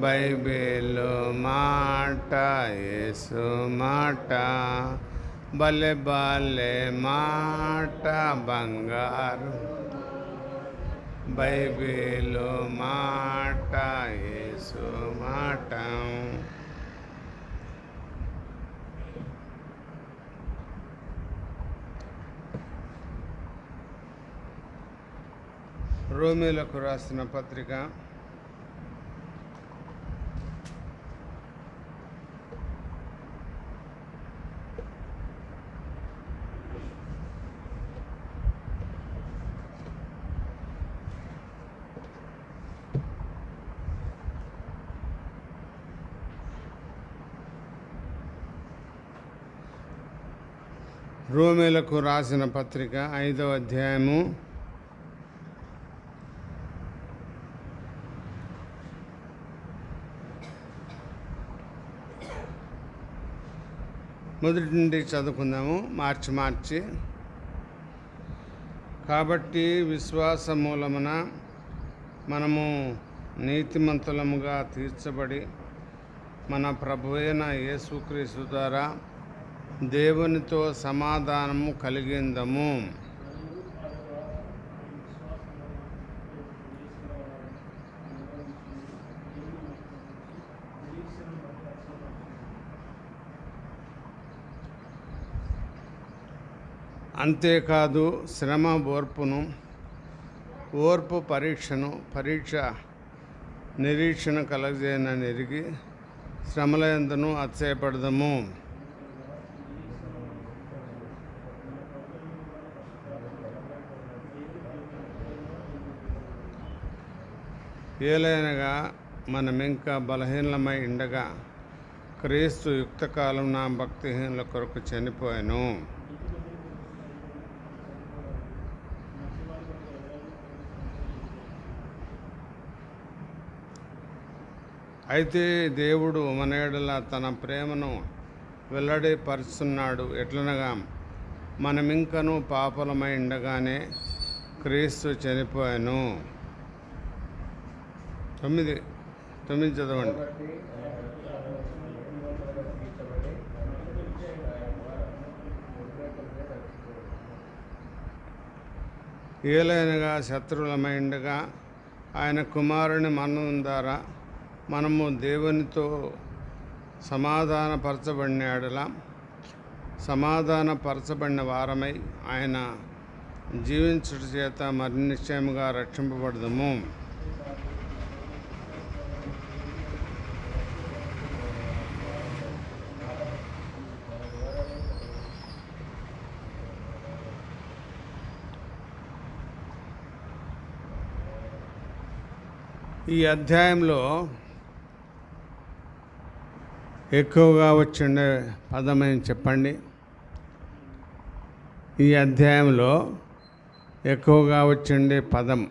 బైబిల్ మాట యేసు మాట భలే భలే మాట బంగారు బైబిల్ మాట యేసు మాట. రోమీలకు రాసిన పత్రిక 8 రోమీలకు రాసిన పత్రిక 5వ అధ్యాయము 1 నుండి చదువుకుందాము, మార్చి. కాబట్టి విశ్వాస మూలమున మనము నీతిమంతులముగా తీర్చబడి మన ప్రభువైన యేసుక్రీస్తు ద్వారా దేవునితో సమాధానము కలిగిందము. అంతేకాదు శ్రమ ఓర్పును, ఓర్పు పరీక్ష నిరీక్షణ కలగజేయనని ఎరిగి శ్రమల యందును అతిశయపడదము. ఏలైనగా మనమింకా బలహీనమై ఉండగా క్రీస్తు యుక్తకాలం నా భక్తిహీనుల కొరకు చనిపోయాను. అయితే దేవుడు మన యెడల తన ప్రేమను వెల్లడిపరుచున్నాడు. ఎట్లనగా మనమింకను పాపలమై ఉండగానే క్రీస్తు చనిపోయాను. 9 చదవండి. ఏలైనగా శత్రువులమై ఉండగా ఆయన కుమారుని మరణం ద్వారా మనము దేవునితో సమాధానపరచబడిన వారమై ఆయన జీవించుట చేత మరి నిశ్చయముగా రక్షింపబడదము. ఈ అధ్యాయంలో ఎక్కువగా వచ్చిండే పదమని చెప్పండి. ఈ అధ్యాయంలో ఎక్కువగా వచ్చిండే పదం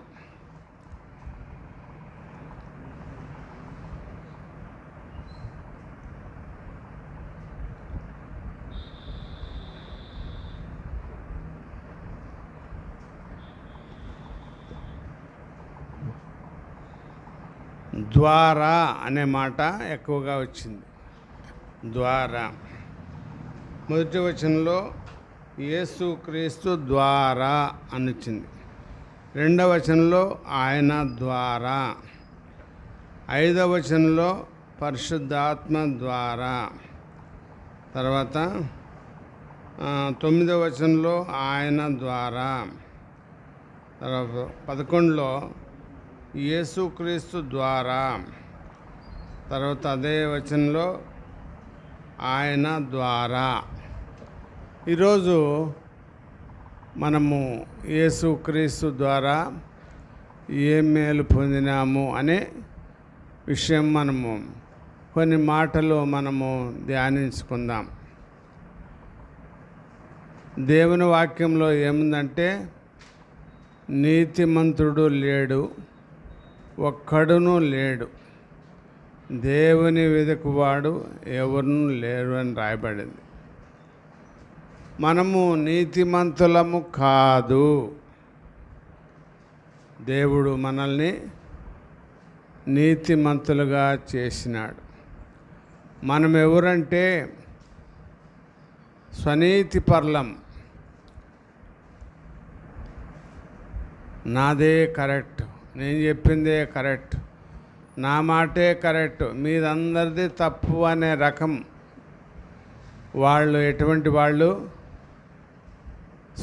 ద్వారా అనే మాట ఎక్కువగా వచ్చింది. ద్వారా మొదటి వచనంలో యేసుక్రీస్తు ద్వారా అని వచ్చింది. రెండవ వచనంలో ఆయన ద్వారా, 5వ వచనంలో పరిశుద్ధాత్మ ద్వారా, తర్వాత 9వ వచనంలో ఆయన ద్వారా, తర్వాత 11లో యేసుక్రీస్తు ద్వారా, తర్వాత అదే వచనంలో ఆయన ద్వారా. ఈరోజు మనము యేసుక్రీస్తు ద్వారా ఏ మేలు పొందినాము అనే విషయం మనము కొన్ని మాటలు మనము ధ్యానించుకుందాం. దేవుని వాక్యంలో ఏముందంటే, నీతిమంతుడు లేడు, ఒక్కడును లేడు, దేవుని వెదకువాడు ఎవరునూ లేరు అని రాయబడింది. మనము నీతిమంతులము కాదు. దేవుడు మనల్ని నీతిమంతులుగా చేసినాడు. మనం ఎవరంటే స్వనీతిపరులం. నాదే కరెక్ట్, నేను చెప్పిందే కరెక్ట్, నా మాటే కరెక్ట్, మీదందరిది తప్పు అనే రకం వాళ్ళు. ఎటువంటి వాళ్ళు?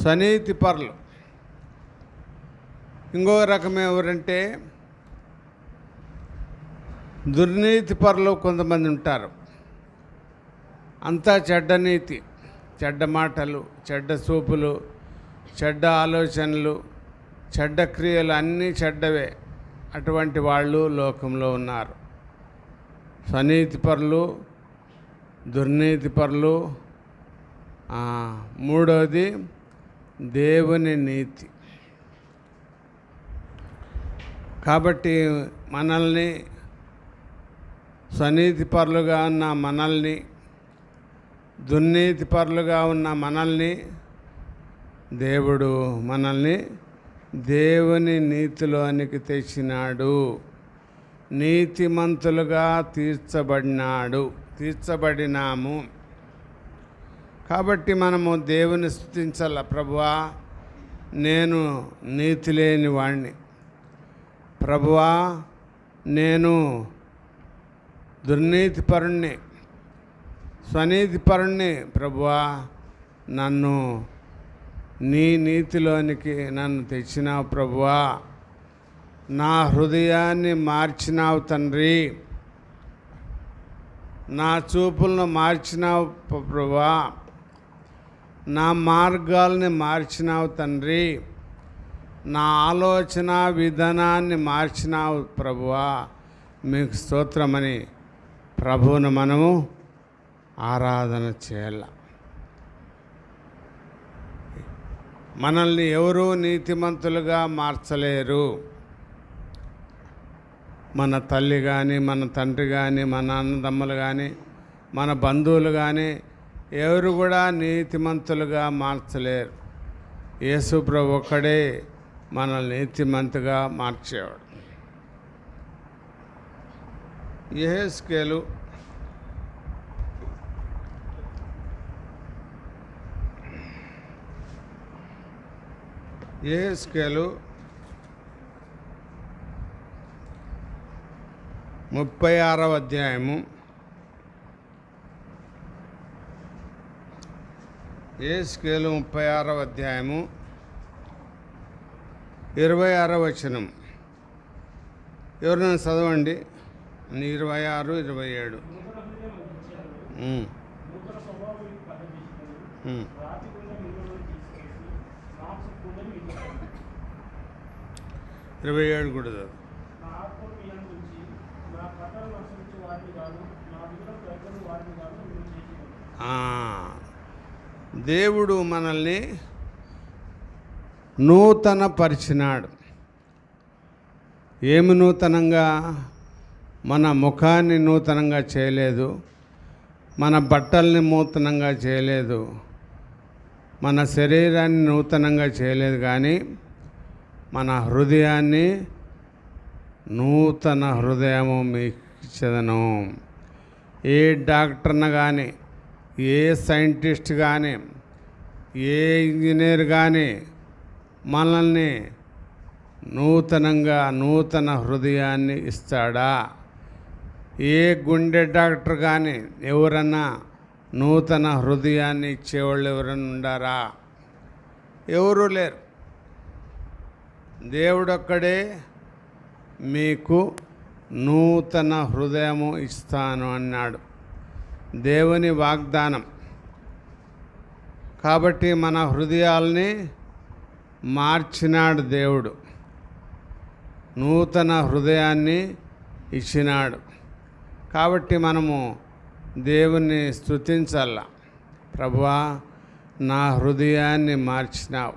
స్వనీతిపరులు. ఇంకో రకం ఎవరంటే దుర్నీతిపరులు కొంతమంది ఉంటారు. అంతా చెడ్డ నీతి, చెడ్డ మాటలు, చెడ్డ చూపులు, చెడ్డ ఆలోచనలు, చెడ్డ క్రియలు, అన్నీ చెడ్డవే. అటువంటి వాళ్ళు లోకంలో ఉన్నారు. స్వనీతిపరులు, దుర్నీతిపరులు, మూడవది దేవుని నీతి. కాబట్టి మనల్ని స్వనీతిపరులుగా ఉన్న మనల్ని, దుర్నీతిపరులుగా ఉన్న మనల్ని దేవుడు మనల్ని దేవుని నీతిలోనికి తెచ్చినాడు. నీతిమంతులుగా తీర్చబడినాము. కాబట్టి మనము దేవుని స్తుతించాల. ప్రభువా, నేను నీతి లేని వాణ్ణి. ప్రభువా, నేను దుర్నీతిపరుణ్ణి, స్వనీతిపరుణ్ణి. ప్రభువా, నన్ను నీ నీతిలోనికి నన్ను తెచ్చినావు. ప్రభువా, నా హృదయాన్ని మార్చినావు తండ్రి, నా చూపులను మార్చినావు ప్రభువా, నా మార్గాల్ని మార్చినావు తండ్రి, నా ఆలోచన విధానాన్ని మార్చినావు ప్రభువా. మీకు స్తోత్రమని ప్రభువును మనము ఆరాధన చేయాల. మనల్ని ఎవరూ నీతిమంతులుగా మార్చలేరు. మన తల్లి కానీ, మన తండ్రి కానీ, మన అన్నదమ్ములు కానీ, మన బంధువులు కానీ ఎవరు కూడా నీతిమంతులుగా మార్చలేరు. యేసు ప్రభు ఒక్కడే మనల్ని నీతిమంతుగా మార్చేవాడు. యెహెజ్కేలు 36వ అధ్యాయము. యెహెజ్కేలు 36వ అధ్యాయము 26వ వచనం. ఎవరైనా చదవండి. 26, 27. ఇరవై ఏడు కూడా చదువు. దేవుడు మనల్ని నూతన పరిచినాడు. ఏమి నూతనంగా? మన ముఖాన్ని నూతనంగా చేయలేదు, మన బట్టల్ని నూతనంగా చేయలేదు, మన శరీరాన్ని నూతనంగా చేయలేదు, కానీ మన హృదయాన్ని నూతన హృదయము మీకు ఇచ్చేదను. ఏ డాక్టర్ని కానీ, ఏ సైంటిస్ట్ కానీ, ఏ ఇంజనీర్ కానీ మనల్ని నూతన హృదయాన్ని ఇస్తాడా? ఏ గుండె డాక్టర్ కానీ ఎవరన్నా నూతన హృదయాన్ని ఇచ్చేవాళ్ళు ఎవరన్నా ఉండారా? ఎవరూ లేరు. దేవుడొక్కడే మీకు నూతన హృదయము ఇస్తాను అన్నాడు. దేవుని వాగ్దానం. కాబట్టి మన హృదయాల్ని మార్చినాడు దేవుడు, నూతన హృదయాన్ని ఇచ్చినాడు. కాబట్టి మనము దేవుణ్ణి స్తుతించాల. ప్రభువా, నా హృదయాన్ని మార్చినావు,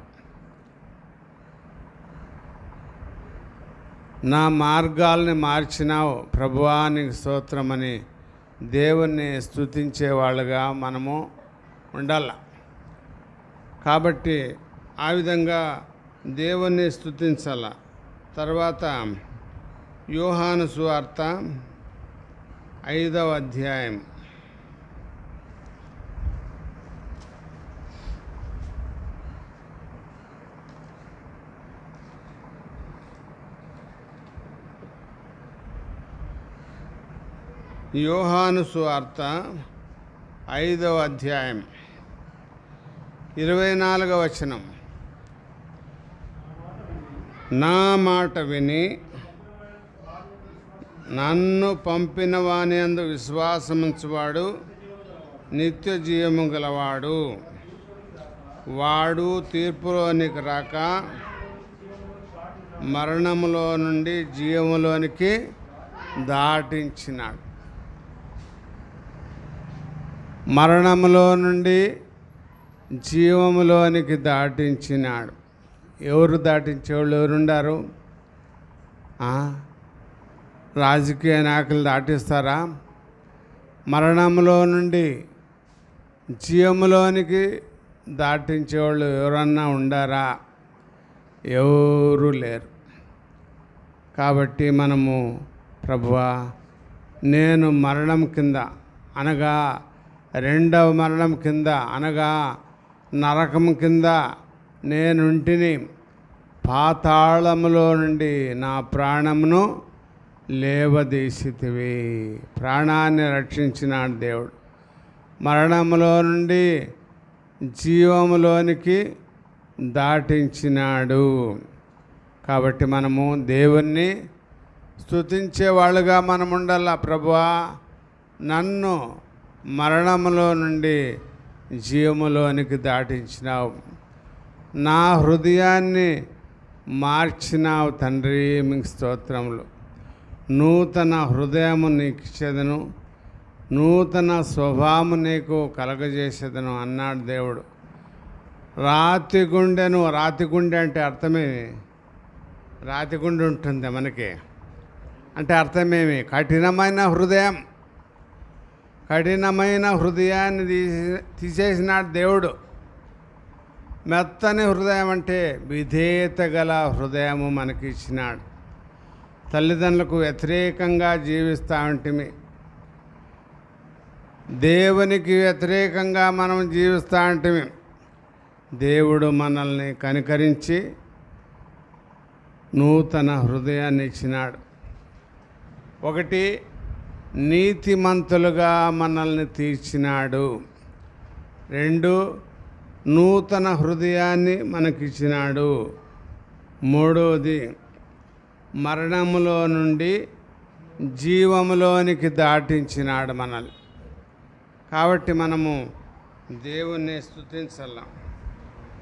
నా మార్గాల్ని మార్చినావు ప్రభువా, నీకు స్తోత్రమని దేవుణ్ణి స్తుతించే వాళ్ళుగా మనము ఉండాల. కాబట్టి ఆ విధంగా దేవుణ్ణి స్తుతించాల. తర్వాత యోహాను సువార్త 5వ అధ్యాయం. యోహాను సువార్త 5వ అధ్యాయం 24వ వచనం. నా మాట విని నన్ను పంపిన వాని యందు విశ్వాసముంచువాడు నిత్య జీవము గలవాడు, వాడు తీర్పులోనికి రాక మరణములో నుండి జీవములోనికి దాటించినాడు. మరణములో నుండి జీవములోనికి దాటించినాడు. ఎవరు దాటించేవాళ్ళు ఎవరుండారు? రాజకీయ నాయకులు దాటిస్తారా? మరణంలో నుండి జీవములోనికి దాటించేవాళ్ళు ఎవరన్నా ఉండారా? ఎవరు లేరు. కాబట్టి మనము ప్రభువా, నేను మరణం కింద అనగా రెండవ మరణం కింద అనగా నరకం కింద నేనుంటిని, పాతాళములో నుండి నా ప్రాణమును లేవదీసితివి. ప్రాణాన్ని రక్షించినాడు దేవుడు. మరణములో నుండి జీవములోనికి దాటించినాడు. కాబట్టి మనము దేవుణ్ణి స్తుతించే వాళ్ళుగా మనం ఉండాల. ప్రభువా, నన్ను మరణములో నుండి జీవములోనికి దాటించినావు, నా హృదయాన్ని మార్చినావు తండ్రి, మీకు స్తోత్రములు. నూతన హృదయము నీకు ఇచ్చేదను, నూతన స్వభావము నీకు కలగజేసేదను అన్నాడు దేవుడు. రాతి గుండె అంటే అర్థమేమి? రాతి గుండె ఉంటుంది మనకి అంటే అర్థమేమి? కఠినమైన హృదయం. కఠినమైన హృదయాన్ని తీసేసినాడు దేవుడు. మెత్తని హృదయం అంటే విధేయత గల హృదయము మనకి ఇచ్చినాడు. తల్లిదండ్రులకు వ్యతిరేకంగా జీవిస్తూ ఉంటిమి, దేవునికి వ్యతిరేకంగా మనం జీవిస్తూ ఉంటిమి. దేవుడు మనల్ని కనికరించి నూతన హృదయాన్ని ఇచ్చినాడు. ఒకటి, నీతిమంతులుగా మనల్ని తీర్చినాడు. రెండు, నూతన హృదయాన్ని మనకిచ్చినాడు. మూడవది, మరణములో నుండి జీవములోనికి దాటించినాడు మనల్ని. కాబట్టి మనము దేవుణ్ణి స్తుతించాల.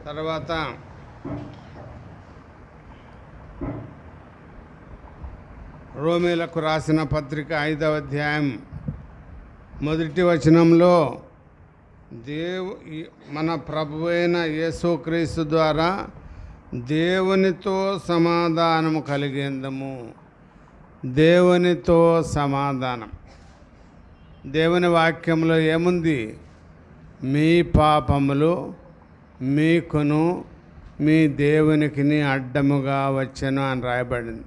తర్వాత రోమీలకు రాసిన పత్రిక 5వ అధ్యాయం 1వ వచనంలో మన ప్రభువైన యేసుక్రీస్తు ద్వారా దేవునితో సమాధానము కలిగేందము. దేవునితో సమాధానం. దేవుని వాక్యంలో ఏముంది? మీ పాపములు మీకును మీ దేవునికిని అడ్డముగా వచ్చెను అని రాయబడింది.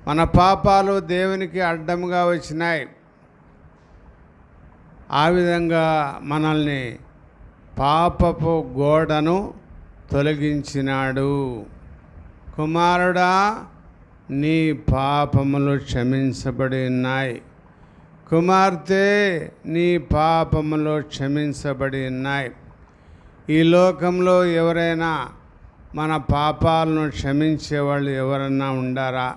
మన పాపాలు దేవునికి అడ్డముగా వచ్చినాయి. ఆ విధంగా మనల్ని పాపపు గోడను తొలగించినాడు. కుమారుడా, నీ పాపములు క్షమించబడి ఉన్నాయి. కుమార్తె, నీ పాపములు క్షమించబడి ఉన్నాయి. ఈ లోకంలో ఎవరైనా మన పాపాలను క్షమించేవాళ్ళు ఎవరన్నా ఉన్నారా?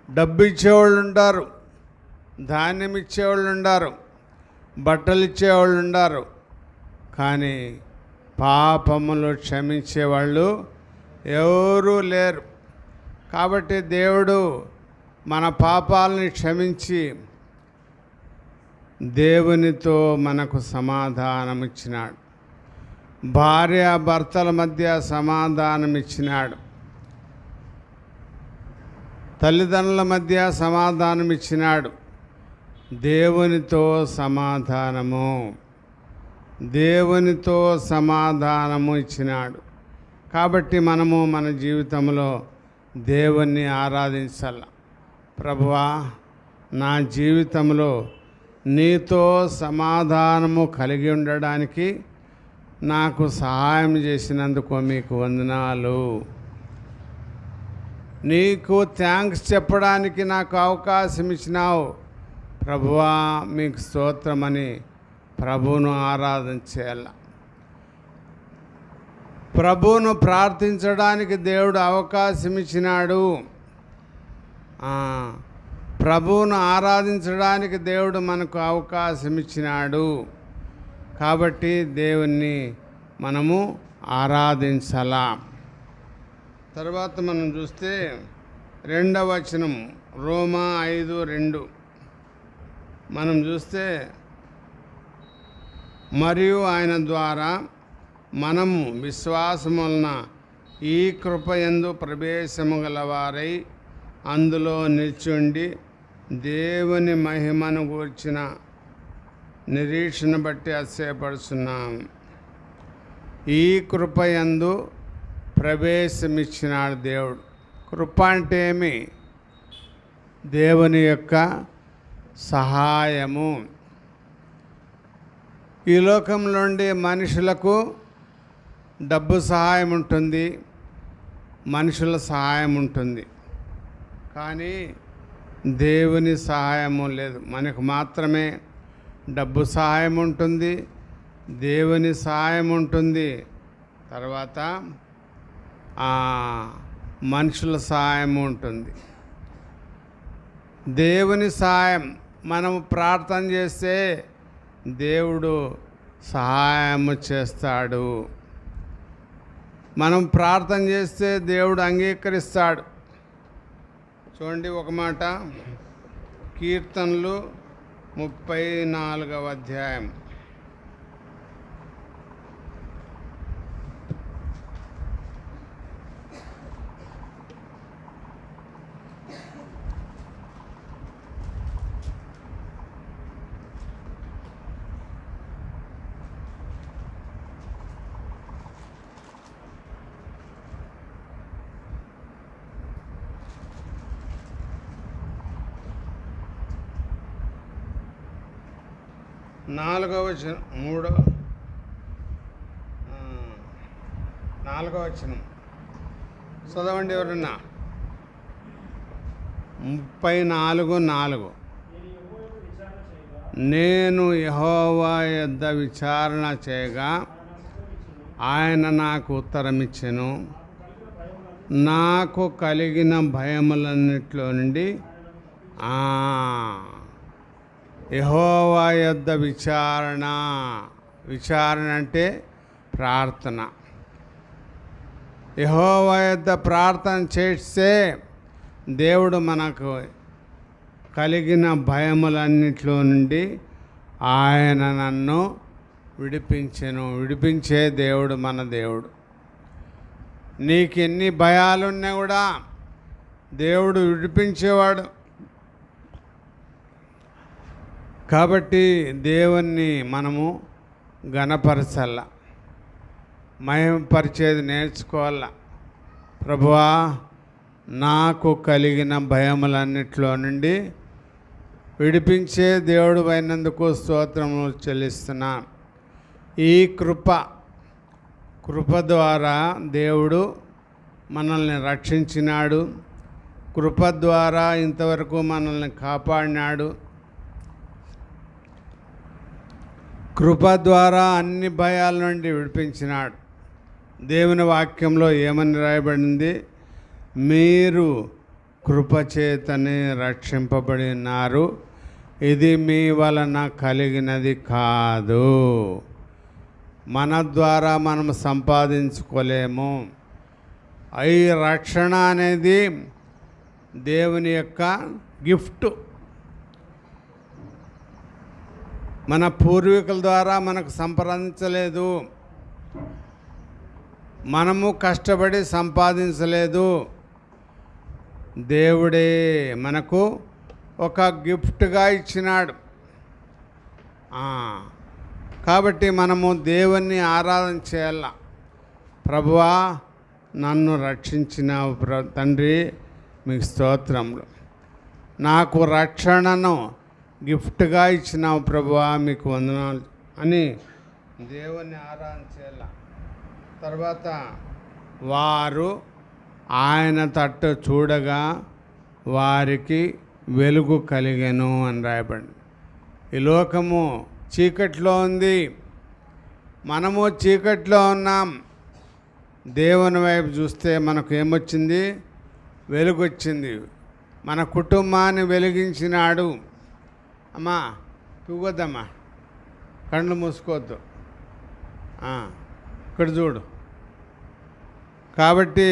డబ్బు ఇచ్చేవాళ్ళు ఉంటారు, ధాన్యం ఇచ్చేవాళ్ళు ఉంటారు, బట్టలు ఇచ్చేవాళ్ళు ఉంటారు, కానీ పాపములు క్షమించేవాళ్ళు ఎవరూ లేరు. కాబట్టి దేవుడు మన పాపాలని క్షమించి దేవునితో మనకు సమాధానం ఇచ్చినాడు. భార్య భర్తల మధ్య సమాధానం ఇచ్చినాడు. తల్లిదండ్రుల మధ్య సమాధానం ఇచ్చినాడు. దేవునితో సమాధానము ఇచ్చినాడు. కాబట్టి మనము మన జీవితంలో దేవుణ్ణి ఆరాధించాల. ప్రభువా, నా జీవితంలో నీతో సమాధానము కలిగి ఉండడానికి నాకు సహాయం చేసినందుకు మీకు వందనాలు. నీకు థ్యాంక్స్ చెప్పడానికి నాకు అవకాశం ఇచ్చినావు ప్రభువా, మీకు స్తోత్రమని ప్రభువును ఆరాధన చేయాల. ప్రభువును ప్రార్థించడానికి దేవుడు అవకాశం ఇచ్చినాడు. ప్రభువును ఆరాధించడానికి దేవుడు మనకు అవకాశం ఇచ్చినాడు. కాబట్టి దేవుణ్ణి మనము ఆరాధించాలా. తర్వాత మనం చూస్తే 2వ వచనం, రోమా 5:2 మనం చూస్తే మరియు ఆయన ద్వారా మనము విశ్వాసము వలన ఈ కృపయందు ప్రవేశము గలవారై అందులో నిల్చుండి దేవుని మహిమను గూర్చిన నిరీక్షణ బట్టి అతిశయపడుచున్నాం. ఈ కృపయందు ప్రవేశమిచ్చినాడు దేవుడు. కృప అంటే ఏమి? దేవుని యొక్క సహాయము. ఈ లోకంలో ఉండే మనుషులకు డబ్బు సహాయం ఉంటుంది, మనుషుల సహాయం ఉంటుంది, కానీ దేవుని సహాయము లేదు. మనకు మాత్రమే డబ్బు సహాయం ఉంటుంది, దేవుని సహాయం ఉంటుంది, తర్వాత మనుషుల సహాయం ఉంటుంది. దేవుని సహాయం మనము ప్రార్థన చేస్తే దేవుడు సహాయము చేస్తాడు. మనం ప్రార్థన చేస్తే దేవుడు అంగీకరిస్తాడు. చూడండి ఒక మాట, కీర్తనలు 34వ అధ్యాయం. నాలుగవ వచనం చదవండి ఎవరన్నా. 34:4 నేను యెహోవా యొద్ద విచారణ చేయగా ఆయన నాకు ఉత్తరమిచ్చెను. నాకు కలిగిన భయములన్నిట్లో నుండి యెహోవా యొద్ద విచారణ అంటే ప్రార్థన. యెహోవా యొద్ద ప్రార్థన చేస్తే దేవుడు మనకు కలిగిన భయములన్నిట్లో నుండి ఆయన నన్ను విడిపించెను. విడిపించే దేవుడు మన దేవుడు. నీకెన్ని భయాలున్నా కూడా దేవుడు విడిపించేవాడు. కాబట్టి దేవుణ్ణి మనము ఘనపరచాల, మహిమపరిచేది నేర్చుకోవాల. ప్రభువా, నాకు కలిగిన భయములన్నిట్లో నుండి విడిపించే దేవుడు అయినందుకు స్తోత్రములు చెల్లిస్తున్నా. ఈ కృప ద్వారా దేవుడు మనల్ని రక్షించినాడు. కృప ద్వారా ఇంతవరకు మనల్ని కాపాడినాడు. కృప ద్వారా అన్ని భయాల నుండి విడిపించినాడు. దేవుని వాక్యంలో ఏమని రాయబడింది? మీరు కృపచేతనే రక్షింపబడి ఉన్నారు, ఇది మీ వలన కలిగినది కాదు. మన ద్వారా మనం సంపాదించుకోలేము. ఈ రక్షణ అనేది దేవుని యొక్క గిఫ్ట్. మన పూర్వీకుల ద్వారా మనకు సంపాదించలేదు, మనము కష్టపడి సంపాదించలేదు. దేవుడే మనకు ఒక గిఫ్ట్గా ఇచ్చినాడు. కాబట్టి మనము దేవుణ్ణి ఆరాధన చేయాల. ప్రభువా, నన్ను రక్షించినావు తండ్రి, మీకు స్తోత్రములు. నాకు రక్షణను గిఫ్ట్గా ఇచ్చినావు ప్రభువా, మీకు వందనాలు అని దేవుణ్ణి ఆరాధన చేయాల. తర్వాత వారు ఆయన తట్టు చూడగా వారికి వెలుగు కలిగెను అని రాయబడింది. ఈ లోకము చీకట్లో ఉంది, మనము చీకట్లో ఉన్నాం. దేవుని వైపు చూస్తే మనకు ఏమొచ్చింది? వెలుగు వచ్చింది. మన కుటుంబాన్ని వెలిగించినాడు. అమ్మా తూగొద్దమ్మా, కళ్ళు మూసుకోవద్దు, ఇక్కడ చూడు. కాబట్టి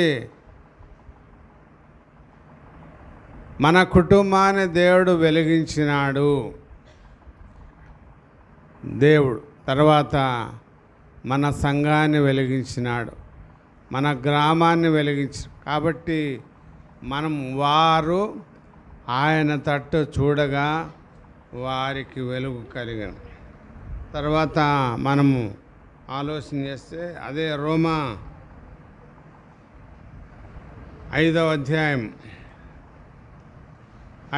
మన కుటుంబాన్ని దేవుడు వెలిగించినాడు. దేవుడు తర్వాత మన సంఘాన్ని వెలిగించినాడు, మన గ్రామాన్ని వెలిగించాడు. కాబట్టి మనం వారు ఆయన తట్టు చూడగా వారికి వెలుగు కలిగాను. తర్వాత మనము ఆలోచన చేస్తే అదే రోమా 5వ అధ్యాయం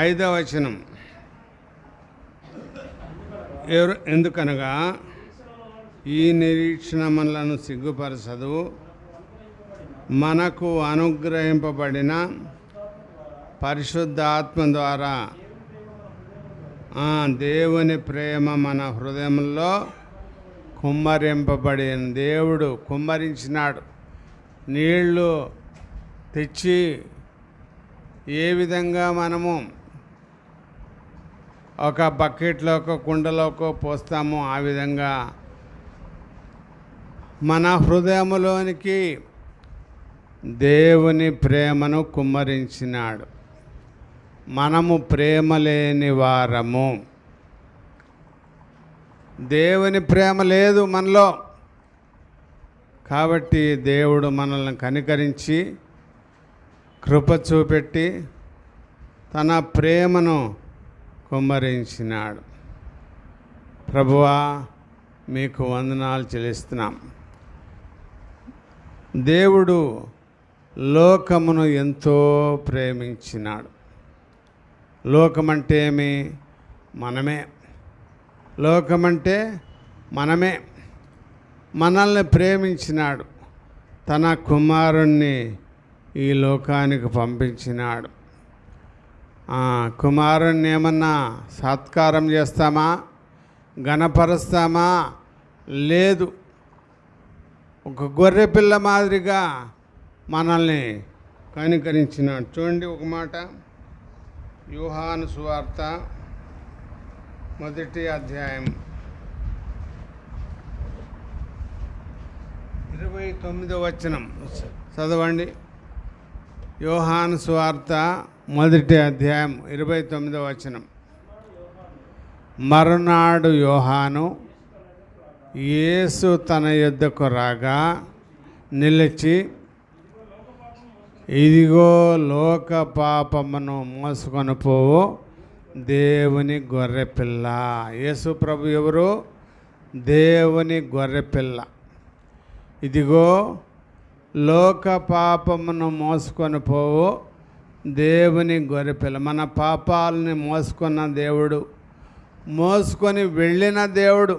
5వ వచనం. ఎందుకనగా ఈ నిరీక్షణ మనలను సిగ్గుపరచదు, మనకు అనుగ్రహింపబడిన పరిశుద్ధ ఆత్మ ద్వారా దేవుని ప్రేమ మన హృదయంలో కుమ్మరింపబడిన. దేవుడు కుమ్మరించినాడు. నీళ్ళు తెచ్చి ఏ విధంగా మనము ఒక బకెట్లోకో కుండలోకో పోస్తామో ఆ విధంగా మన హృదయంలోనికి దేవుని ప్రేమను కుమ్మరించినాడు. మనము ప్రేమ లేని వారము. దేవుని ప్రేమ లేదు మనలో. కాబట్టి దేవుడు మనల్ని కనికరించి కృప చూపెట్టి తన ప్రేమను కుమ్మరించినాడు. ప్రభువా, మీకు వందనాలు చెల్లిస్తున్నాం. దేవుడు లోకమును ఎంతో ప్రేమించినాడు. లోకమంటే ఏమి? మనమే. లోకమంటే మనమే. మనల్ని ప్రేమించినాడు. తన కుమారుణ్ణి ఈ లోకానికి పంపించినాడు. కుమారుణ్ణి ఏమన్నా సత్కారం చేస్తామా? ఘనపరుస్తామా? లేదు. ఒక గొర్రె పిల్ల మాదిరిగా మనల్ని కనికరించినాడు. చూడండి ఒక మాట, యోహాను సువార్త 1వ అధ్యాయం 29వ వచనం చదవండి. యోహాను సువార్త 1వ అధ్యాయం 29వ వచనం. మరునాడు యోహాను యేసు తన యొద్దకు రాగా నిలిచి, ఇదిగో లోక పాపమును మోసుకొని పోవు దేవుని గొర్రెపిల్ల. యేసు ప్రభు ఎవరు? దేవుని గొర్రెపిల్ల. ఇదిగో లోక పాపమును మోసుకొని పోవు దేవుని గొర్రెపిల్ల. మన పాపాలని మోసుకున్న దేవుడు, మోసుకొని వెళ్ళిన దేవుడు.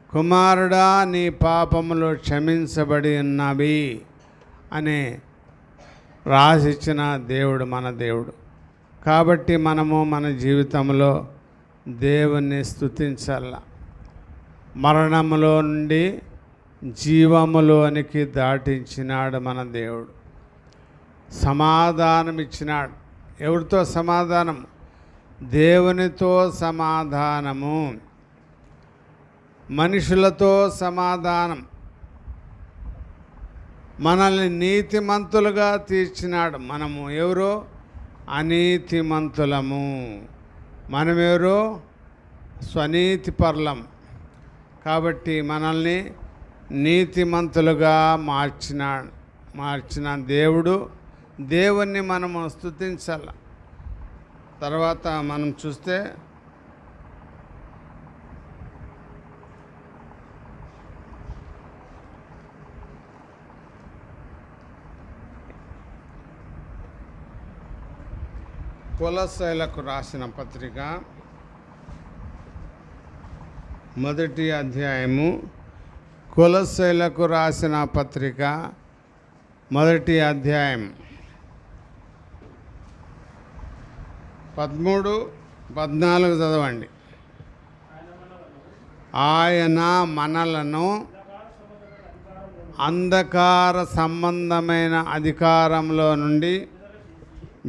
కుమారుడా, నీ పాపములు క్షమించబడి ఉన్నవి అని రాసిచ్చిన దేవుడు మన దేవుడు. కాబట్టి మనము మన జీవితంలో దేవుణ్ణి స్తుతించాల. మరణములో నుండి జీవములోనికి దాటించినాడు మన దేవుడు. సమాధానం ఇచ్చినాడు. ఎవరితో సమాధానం? దేవునితో సమాధానము. మనుషులతో సమాధానం. మనల్ని నీతిమంతులుగా తీర్చినాడు. మనము ఎవరో అనీతిమంతులము. మనమెవరో స్వనీతిపరులం. కాబట్టి మనల్ని నీతిమంతులుగా మార్చిన దేవుడు. దేవుణ్ణి మనము స్తుతించాలి. తర్వాత మనం చూస్తే కొలస్సీలకు రాసిన పత్రిక 1వ అధ్యాయము. కొలస్సీలకు రాసిన పత్రిక 1వ అధ్యాయం 13, 14 చదవండి. ఆయన మనలను అంధకార సంబంధమైన అధికారంలో నుండి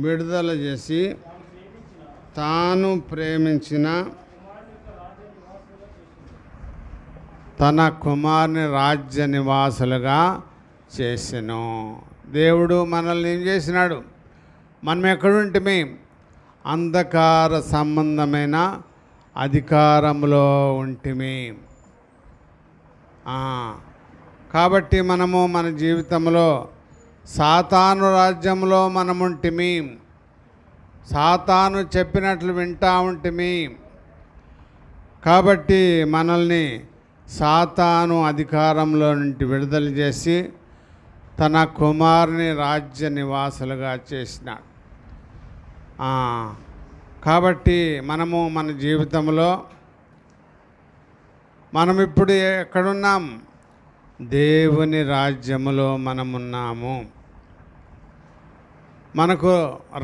విడుదల చేసి తాను ప్రేమించిన తన కుమారుని రాజ్య నివాసులుగా చేసెను. దేవుడు మనల్ని ఏం చేసినాడు? మనం ఎక్కడుంటే అంధకార సంబంధమైన అధికారంలో ఉంటిమి. కాబట్టి మనము మన జీవితంలో సాతాను రాజ్యంలో మనముంటిమి. సాతాను చెప్పినట్లు వింటా ఉంటిమి. కాబట్టి మనల్ని సాతాను అధికారంలో నుండి విడుదల చేసి తన కుమారుని రాజ్య నివాసులుగా చేసినాడు. కాబట్టి మనము మన జీవితంలో మనం ఇప్పుడు ఎక్కడున్నాం? దేవుని రాజ్యములో మనమున్నాము. మనకు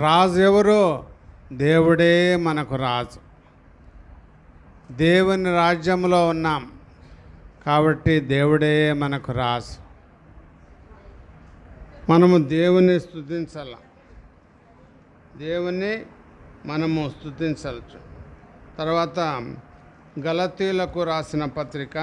రాజు ఎవరు? దేవుడే మనకు రాజు. దేవుని రాజ్యంలో ఉన్నాం కాబట్టి దేవుడే మనకు రాజు. మనము దేవుని స్తుతించాల, దేవుని మనము స్తుతించవచ్చు. తర్వాత గలతీలకు రాసిన పత్రిక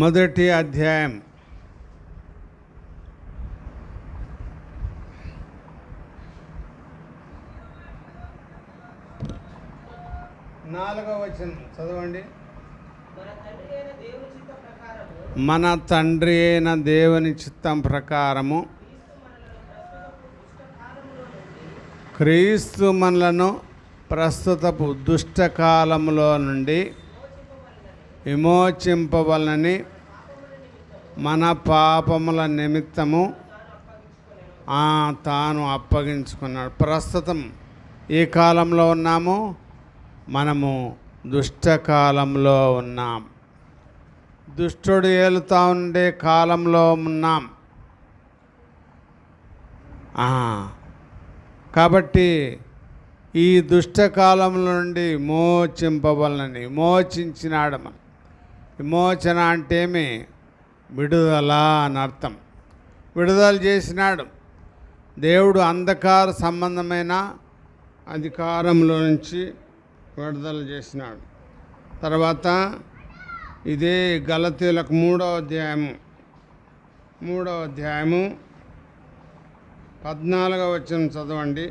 1వ అధ్యాయం 4వ వచనం చదవండి. మన తండ్రి అయిన దేవుని చిత్తం ప్రకారము క్రీస్తు మనలను ప్రస్తుతపు దుష్టకాలములో నుండి విమోచింపవలనని మన పాపముల నిమిత్తము తాను అప్పగించుకున్నాడు. ప్రస్తుతం ఏ కాలంలో ఉన్నాము? మనము దుష్టకాలంలో ఉన్నాం. దుష్టుడు ఏలుతా ఉండే కాలంలో ఉన్నాం. కాబట్టి ఈ దుష్టకాలం నుండి విమోచింపవలనని విమోచించినాడు. మనం విమోచన అంటే ఏమి? విడుదల అని అర్థం. విడుదల చేసినాడు. దేవుడు అంధకార సంబంధమైన అధికారంలో నుంచి విడుదల చేసినాడు. తర్వాత ఇదే గలతీలకు 3వ అధ్యాయము 14వ వచనం చదవండి.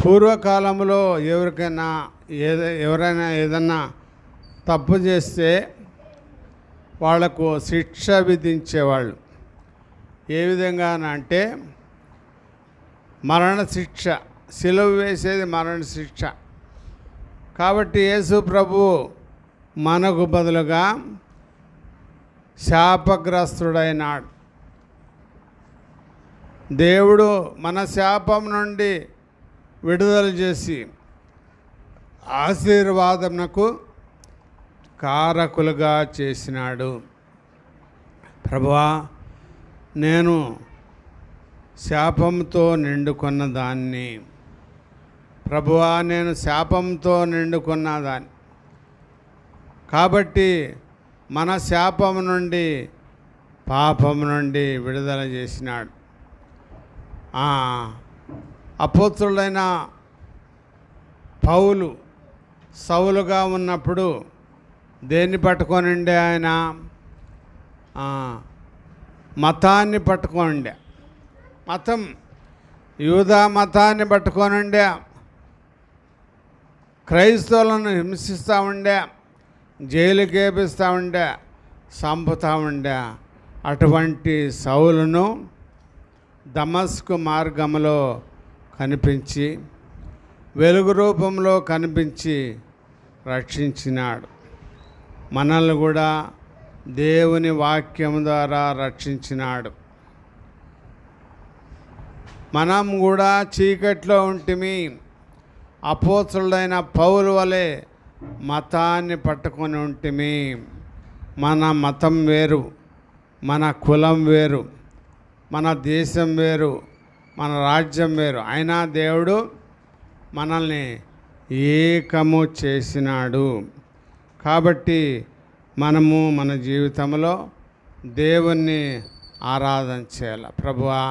పూర్వకాలంలో ఎవరైనా ఏదన్నా తప్పు చేస్తే వాళ్లకు శిక్ష విధించేవాళ్ళు. ఏ విధంగా అంటే మరణశిక్ష, సిలువ వేసేది మరణశిక్ష. కాబట్టి యేసు ప్రభువు మనకు బదులుగా శాపగ్రస్తుడైనాడు. దేవుడు మన శాపం నుండి విడుదల చేసి ఆశీర్వాదమునకు కారకులుగా చేసినాడు. ప్రభువా, నేను శాపంతో నిండుకున్న దాన్ని, ప్రభువా నేను శాపంతో నిండుకున్న దాన్ని. కాబట్టి మన శాపం నుండి, పాపం నుండి విడుదల చేసినాడు. అపోస్తులైన పౌలు సౌలుగా ఉన్నప్పుడు దేన్ని పట్టుకొనిండే? ఆయన మతాన్ని పట్టుకోండే. మతం, యూదా మతాన్ని పట్టుకోనుండే. క్రైస్తవులను హింసిస్తూ ఉండే, జైలుకి వేపిస్తూ ఉండే, చంపుతూ ఉండే. అటువంటి సౌలును దమస్కు మార్గంలో కనిపించి, వెలుగు రూపంలో కనిపించి రక్షించినాడు. మనల్ని కూడా దేవుని వాక్యం ద్వారా రక్షించినాడు. మనం కూడా చీకట్లో ఉంటిమి. అపోస్తులైన పౌలు వలె మతాన్ని పట్టుకొని ఉంటిమి. మన మతం వేరు, మన కులం వేరు, మన దేశం వేరు, మన రాజ్యం వేరు, అయినా దేవుడు మనల్ని ఏకము చేసినాడు. కాబట్టి మనము మన జీవితంలో దేవుణ్ణి ఆరాధన చేయాలి. ప్రభువా,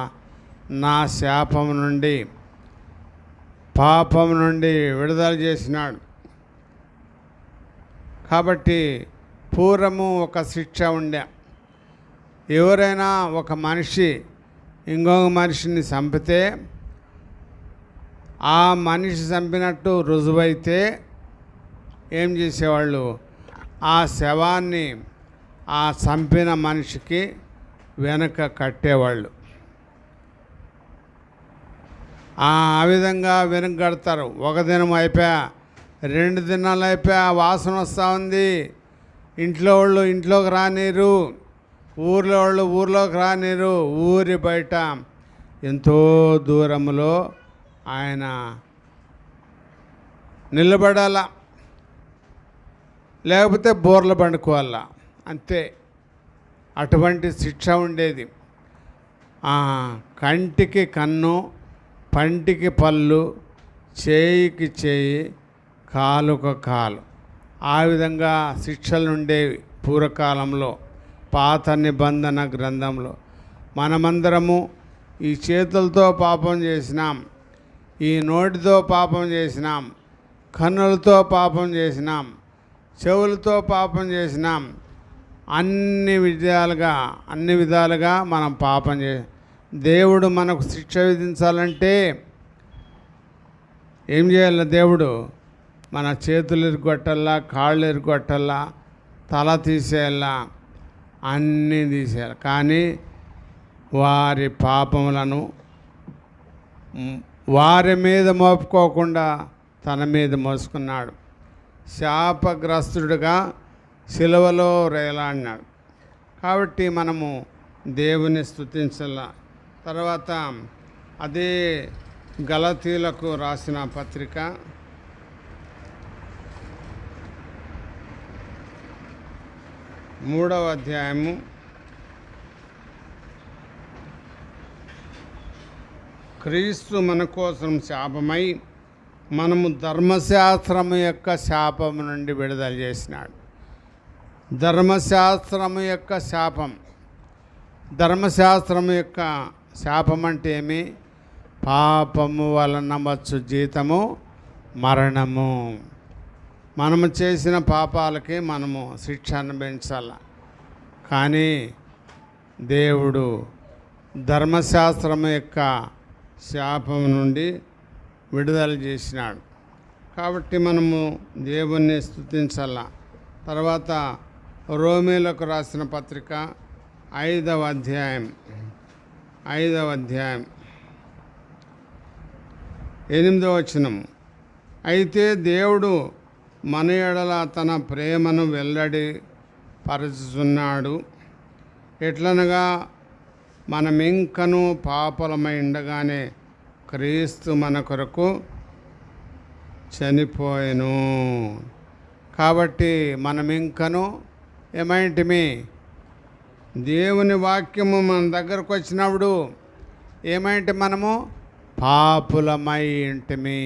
నా శాపం నుండి, పాపం నుండి విడుదల చేసినాడు. కాబట్టి పూర్వము ఒక శిక్ష ఉండే. ఎవరైనా ఒక మనిషి ఇంకొక మనిషిని చంపితే ఆ మనిషి చంపినట్టు రుజువైతే ఏం చేసేవాళ్ళు, ఆ శవాన్ని ఆ చంపిన మనిషికి వెనక కట్టేవాళ్ళు. ఆ విధంగా వెనక కడతారు. ఒక దినం అయిపోయా, 2 దినాలు అయిపోయా, వాసన వస్తూ ఉంది, ఇంట్లో వాళ్ళు ఇంట్లోకి రానిరు, ఊర్లో వాళ్ళు ఊర్లోకి రానిరు. ఊరి బయట ఎంతో దూరంలో ఆయన నిలబడాల, లేకపోతే బోర్ల పండుకోవాలా, అంతే. అటువంటి శిక్ష ఉండేది. కంటికి కన్ను, పంటికి పళ్ళు, చేయికి చేయి, కాలుకు కాలు, ఆ విధంగా శిక్షలు ఉండేవి పూర్వకాలంలో, పాత నిబంధన గ్రంథంలో. మనమందరము ఈ చేతులతో పాపం చేసినాం, ఈ నోటితో పాపం చేసినాం, కన్నులతో పాపం చేసినాం, చెవులతో పాపం చేసినాం. అన్ని విధాలుగా మనం పాపం దేవుడు మనకు శిక్ష విధించాలంటే ఏం చేయాలి? దేవుడు మన చేతులు ఇరుగొట్టల్లా, కాళ్ళు ఇరుగొట్టల్లా, తల తీసేయాలా, అన్నీ తీసేయాలి. కానీ వారి పాపములను వారి మీద మోపుకోకుండా తన మీద మోసుకున్నాడు. శాపగ్రస్తుడిగా సిలువలో రేలాడినాడు. కాబట్టి మనము దేవుని స్తుతించాల. తర్వాత అదే గలతీలకు రాసిన పత్రిక 3వ అధ్యాయము 'క్రీస్తు మన కోసం శాపమై మనము ధర్మశాస్త్రము యొక్క శాపము నుండి విడుదల చేసినాడు. ధర్మశాస్త్రము యొక్క శాపం, ధర్మశాస్త్రము యొక్క శాపం అంటే ఏమి? పాపము వలన వచ్చు జీతము మరణము. మనము చేసిన పాపాలకి మనము శిక్ష అనుభవించాలి. కానీ దేవుడు ధర్మశాస్త్రము యొక్క శాపం నుండి విడుదల చేసినాడు. కాబట్టి మనము దేవుణ్ణి స్తుతించాల. తర్వాత రోమీలకు రాసిన పత్రిక 5వ అధ్యాయం 8వ వచనం. అయితే దేవుడు మన ఎడల తన ప్రేమను వెల్లడి పరుచుచున్నాడు. ఎట్లనగా మనమింకను పాపలమై ఉండగానే క్రీస్తు మన కొరకు చనిపోయెను. కాబట్టి మనమింకను ఏమైంటిమి? దేవుని వాక్యము మన దగ్గరకు వచ్చినప్పుడు ఏమైంటి? మనము పాపులమై ఇంటిమి.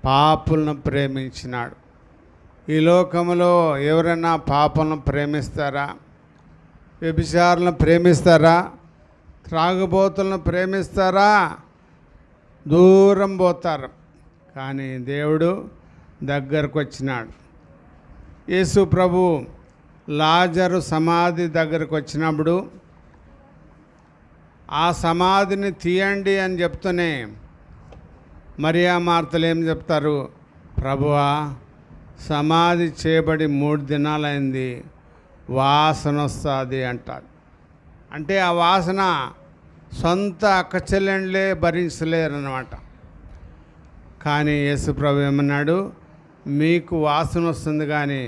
పాపులను ప్రేమించినాడు. ఈ లోకంలో ఎవరైనా పాపులను ప్రేమిస్తారా? వ్యభిచారులను ప్రేమిస్తారా? త్రాగుబోతులను ప్రేమిస్తారా? దూరం పోతారు. కానీ దేవుడు దగ్గరకు వచ్చినాడు. యేసు ప్రభు లాజరు సమాధి దగ్గరకు వచ్చినప్పుడు ఆ సమాధిని తీయండి అని చెప్తూనే మరియా మార్తలు ఏం చెప్తారు? ప్రభువా, సమాధి చేయబడి 3 దినాలైంది, వాసన వస్తుంది అంటాడు. అంటే ఆ వాసన సొంత అక్కచెల్లెండ్లే భరించలేరన్నమాట. కానీ యేసు ప్రభు ఏమన్నాడు? మీకు వాసన వస్తుంది కానీ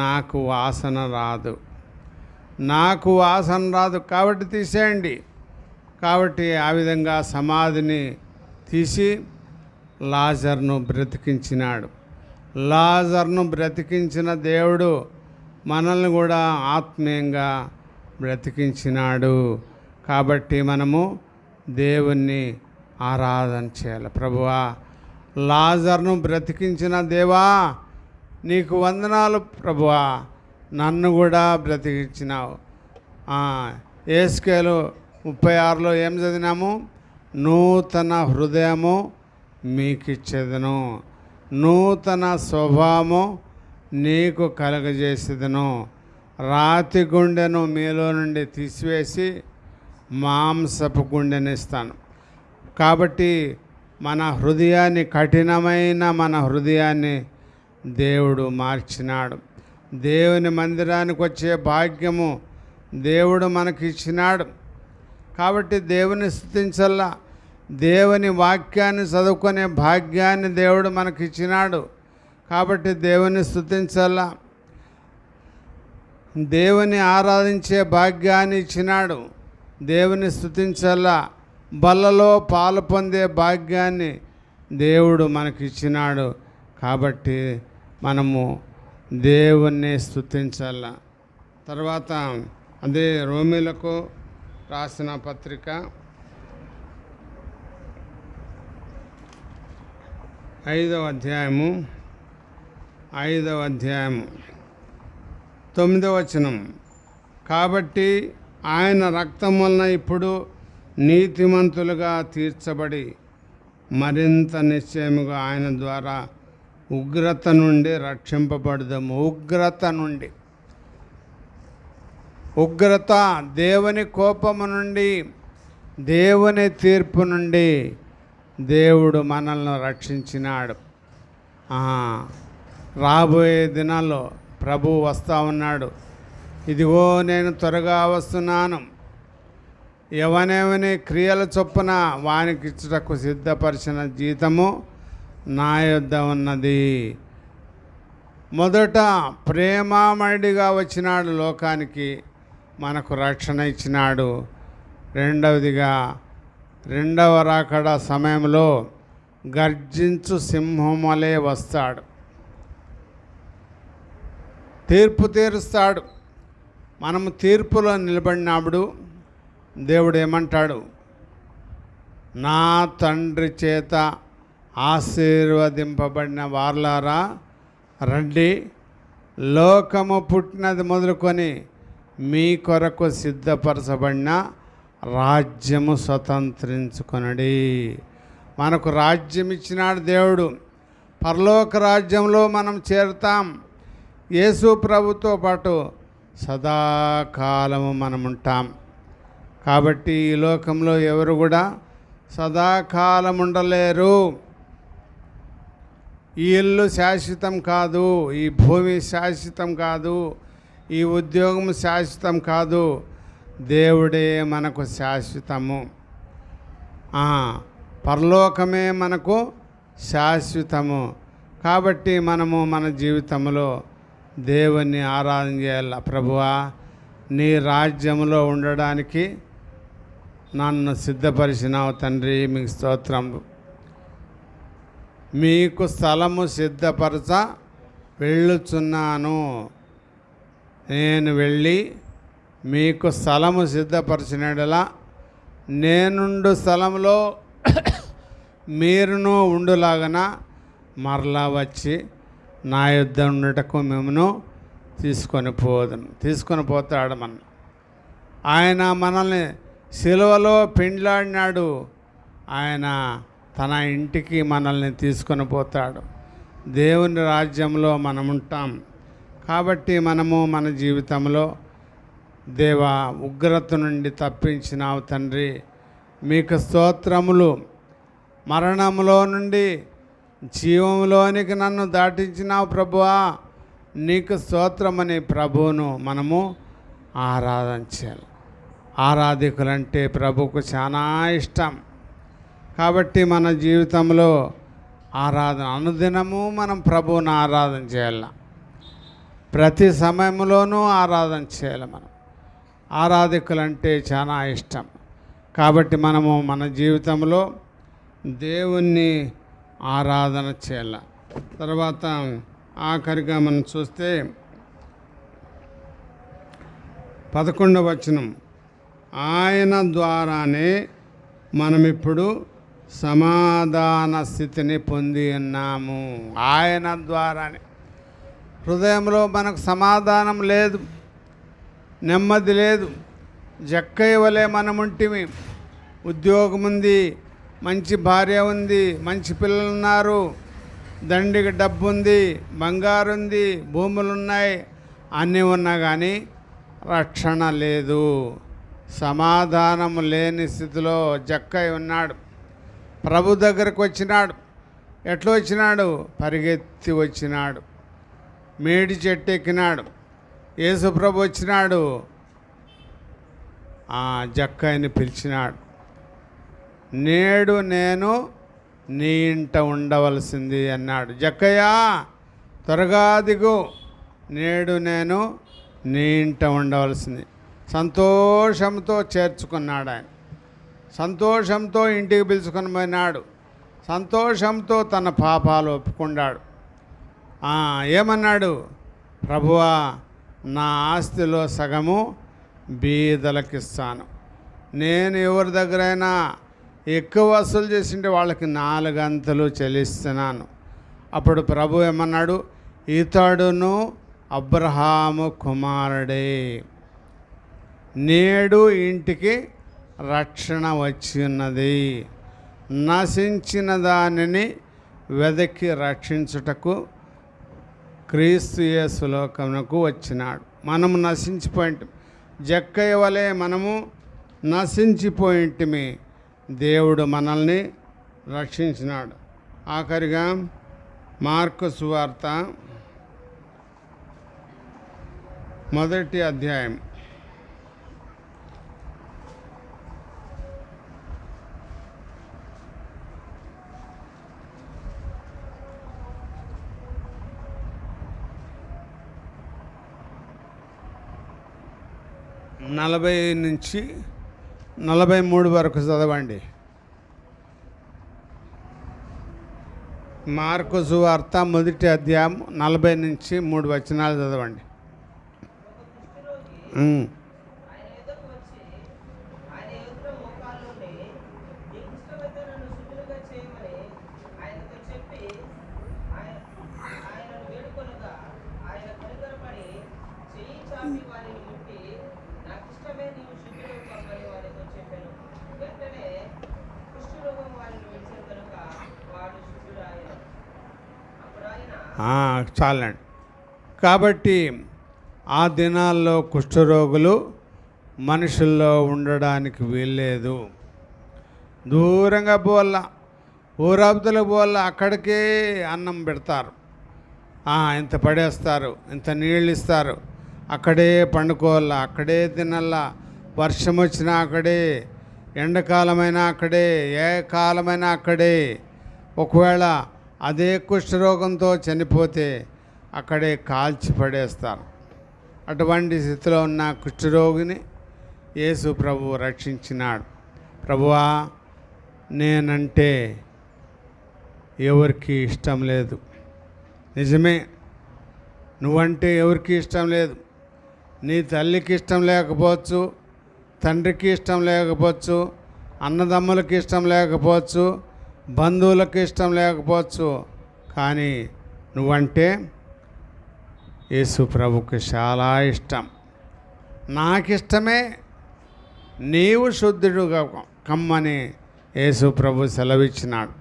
నాకు వాసన రాదు, నాకు వాసన రాదు, కాబట్టి తీసేయండి. కాబట్టి ఆ విధంగా సమాధిని తీసి లాజర్ను బ్రతికించినాడు. లాజర్ను బ్రతికించిన దేవుడు మనల్ని కూడా ఆత్మీయంగా బ్రతికించినాడు. కాబట్టి మనము దేవుణ్ణి ఆరాధన చేయాలి. ప్రభువా, లాజర్ను బ్రతికించిన దేవా నీకు వందనాలు. ప్రభువా, నన్ను కూడా బ్రతికించినావు. యేసుకేలు 36లో ఏం చదివినాము? నూతన హృదయము మీకిచ్చేదను, నూతన స్వభావము నీకు కలగజేసేదను, రాతి గుండెను మీలో నుండి తీసివేసి మాంసపు గుండెని ఇస్తాను. కాబట్టి మన హృదయాన్ని, కఠినమైన మన హృదయాన్ని దేవుడు మార్చినాడు. దేవుని మందిరానికి వచ్చే భాగ్యము దేవుడు మనకి ఇచ్చినాడు. కాబట్టి దేవుని స్తుతించల్లా. దేవుని వాక్యాన్ని చదువుకునే భాగ్యాన్ని దేవుడు మనకి ఇచ్చినాడు. కాబట్టి దేవుని స్తుతించల్లా. దేవుని ఆరాధించే భాగ్యాన్ని ఇచ్చినాడు. దేవుని స్తుతించల్లా. బల్లలో పాలు పొందే భాగ్యాన్ని దేవుడు మనకి ఇచ్చినాడు. కాబట్టి మనము దేవుణ్ణి స్తుతించాల. తర్వాత అదే రోమీలకు రాసిన పత్రిక 5వ అధ్యాయము 9వ వచనం. కాబట్టి ఆయన రక్తం వలన ఇప్పుడు నీతిమంతులుగా తీర్చబడి మరింత నిశ్చయముగా ఆయన ద్వారా ఉగ్రత నుండి రక్షింపబడదాము. ఉగ్రత దేవుని కోపము నుండి, దేవుని తీర్పు నుండి దేవుడు మనల్ని రక్షించినాడు. రాబోయే దినాల్లో ప్రభువు వస్తూ ఉన్నాడు. ఇదిగో నేను త్వరగా వస్తున్నాను, ఎవనెవని క్రియల చొప్పున వానికిచ్చుటకు సిద్ధపరిచిన జీతము నా యొద్ద ఉన్నది. మొదట ప్రేమామయుడిగా వచ్చినాడు లోకానికి, మనకు రక్షణ ఇచ్చినాడు. రెండవదిగా రెండవ రాకడ సమయంలో గర్జించు సింహమలే వస్తాడు, తీర్పు తీరుస్తాడు. మనము తీర్పులో నిలబడినప్పుడు దేవుడు ఏమంటాడు? నా తండ్రి చేత ఆశీర్వదింపబడిన వార్లారా రండి, లోకము పుట్టినది మొదలుకొని మీ కొరకు సిద్ధపరచబడిన రాజ్యము స్వతంత్రించుకొనడి. మనకు రాజ్యం ఇచ్చినాడు దేవుడు. పరలోక రాజ్యంలో మనం చేరుతాం. యేసు ప్రభుతో పాటు సదాకాలము మనం ఉంటాం. కాబట్టి ఈ లోకంలో ఎవరు కూడా సదాకాలం ఉండలేరు. ఈ ఇల్లు శాశ్వతం కాదు, ఈ భూమి శాశ్వతం కాదు, ఈ ఉద్యోగం శాశ్వతం కాదు. దేవుడే మనకు శాశ్వతము. పరలోకమే మనకు శాశ్వతము. కాబట్టి మనము మన జీవితంలో దేవుణ్ణి ఆరాధన చేయాలి. ప్రభువా, నీ రాజ్యంలో ఉండడానికి నన్ను సిద్ధపరిచినావు తండ్రి, మీకు స్తోత్రం. మీకు స్థలము సిద్ధపరచ వెళ్ళుచున్నాను. నేను వెళ్ళి మీకు స్థలము సిద్ధపరిచినలా నేనుండు స్థలంలో మీరును ఉండులాగన మరలా వచ్చి నా యుద్ధ ఉండటకు మిమ్మను తీసుకొని పోతాడు. ఆయన మనల్ని సిలువలో పెండ్లాడినాడు. ఆయన తన ఇంటికి మనల్ని తీసుకొని పోతాడు. దేవుని రాజ్యంలో మనం ఉంటాం. కాబట్టి మనము మన జీవితంలో దేవా, ఉగ్రత నుండి తప్పించినావు తండ్రి, మీకు స్తోత్రములు. మరణంలో నుండి జీవంలోనికి నన్ను దాటించినావు ప్రభువా, నీకు స్తోత్రమని ప్రభువును మనము ఆరాధన చేయాలి. ఆరాధికులంటే ప్రభువుకు చాలా ఇష్టం. కాబట్టి మన జీవితంలో ఆరాధన, అనుదినము మనం ప్రభువును ఆరాధన చేయాలి. ప్రతి సమయంలోనూ ఆరాధన చేయాలి. మనం ఆరాధికులంటే చాలా ఇష్టం. కాబట్టి మనము మన జీవితంలో దేవుణ్ణి ఆరాధన చేయాలి. తర్వాత ఆఖరిగా మనం చూస్తే 11వ వచనం, ఆయన ద్వారానే మనమిప్పుడు సమాధాన స్థితిని పొంది ఉన్నాము. ఆయన ద్వారానే. హృదయంలో మనకు సమాధానం లేదు, నెమ్మది లేదు. జక్కయ్య వలె మనం ఉంటిమి. ఉద్యోగం ఉంది, మంచి భార్య ఉంది, మంచి పిల్లలు ఉన్నారు, దండికి డబ్బు ఉంది, బంగారు ఉంది, భూములు ఉన్నాయి, అన్నీ ఉన్నా కానీ రక్షణ లేదు. సమాధానం లేని స్థితిలో జక్కయ్య ఉన్నాడు. ప్రభు దగ్గరకు వచ్చినాడు. ఎట్లా వచ్చినాడు? పరిగెత్తి వచ్చినాడు. మేడి చెట్టు ఎక్కినాడు. యేసు ప్రభు వచ్చినాడు. జక్కయ్యని పిలిచినాడు. నేడు నేను నీ ఇంట ఉండవలసింది అన్నాడు. జక్కయ్య త్వరగా దిగు, నేడు నేను నీ ఇంట ఉండవలసింది. సంతోషంతో చేర్చుకున్నాడు ఆయన. సంతోషంతో ఇంటికి పిలుచుకొని పోయినాడు. సంతోషంతో తన పాపాలు ఒప్పుకున్నాడు. ఏమన్నాడు? ప్రభువా, నా ఆస్తిలో సగము బీదలకిస్తాను. నేను ఎవరి దగ్గరైనా ఎక్కువ వసూలు చేసింటే వాళ్ళకి 4 అంతలు చెల్లిస్తున్నాను. అప్పుడు ప్రభు ఏమన్నాడు? ఇతడును అబ్రహాము కుమారుడే. నేడు ఇంటికి రక్షణ వచ్చి ఉన్నది. నశించిన దానిని వెదకి రక్షించుటకు క్రీస్తు యేసు లోకమునకు వచ్చినాడు. మనము నశించిపోయింటి. జక్కయ్య వలె మనము నశించిపోయింటిమి. దేవుడు మనల్ని రక్షించినాడు. ఆఖరిగా మార్కు సువార్త 1వ అధ్యాయం 40 నుంచి 43 వరకు చదవండి. మార్కు సువార్త 1వ అధ్యాయం 40 నుంచి 3 వచనాలు చదవండి. చాలండి. కాబట్టి ఆ దినాల్లో కుష్ఠరోగులు మనుషుల్లో ఉండడానికి వీల్లేదు. దూరంగా పోవాల, ఊరవతలకు పోవాల, అక్కడికే అన్నం పెడతారు, ఇంత పడేస్తారు, ఇంత నీళ్ళు ఇస్తారు, అక్కడే పండుకోవాల, అక్కడే తినాల. వర్షం వచ్చినా అక్కడే, ఎండాకాలమైనా అక్కడే, ఏ కాలమైనా అక్కడే. ఒకవేళ అదే కుష్ఠరోగంతో చనిపోతే అక్కడే కాల్చి పడేస్తారు. అటువంటి స్థితిలో ఉన్న కుష్ఠరోగిని యేసు ప్రభువు రక్షించినాడు. ప్రభువా, నేనంటే ఎవరికి ఇష్టం లేదు. నిజమే, నువ్వంటే ఎవరికి ఇష్టం లేదు. నీ తల్లికి ఇష్టం లేకపోవచ్చు, తండ్రికి ఇష్టం లేకపోవచ్చు, అన్నదమ్ములకి ఇష్టం లేకపోవచ్చు, బంధువులకు ఇష్టం లేకపోవచ్చు, కానీ నువ్వంటే యేసు ప్రభుకి చాలా ఇష్టం. నాకిష్టమే, నీవు శుద్ధుడుగా కమ్మని యేసు ప్రభు సెలవిచ్చినాడు.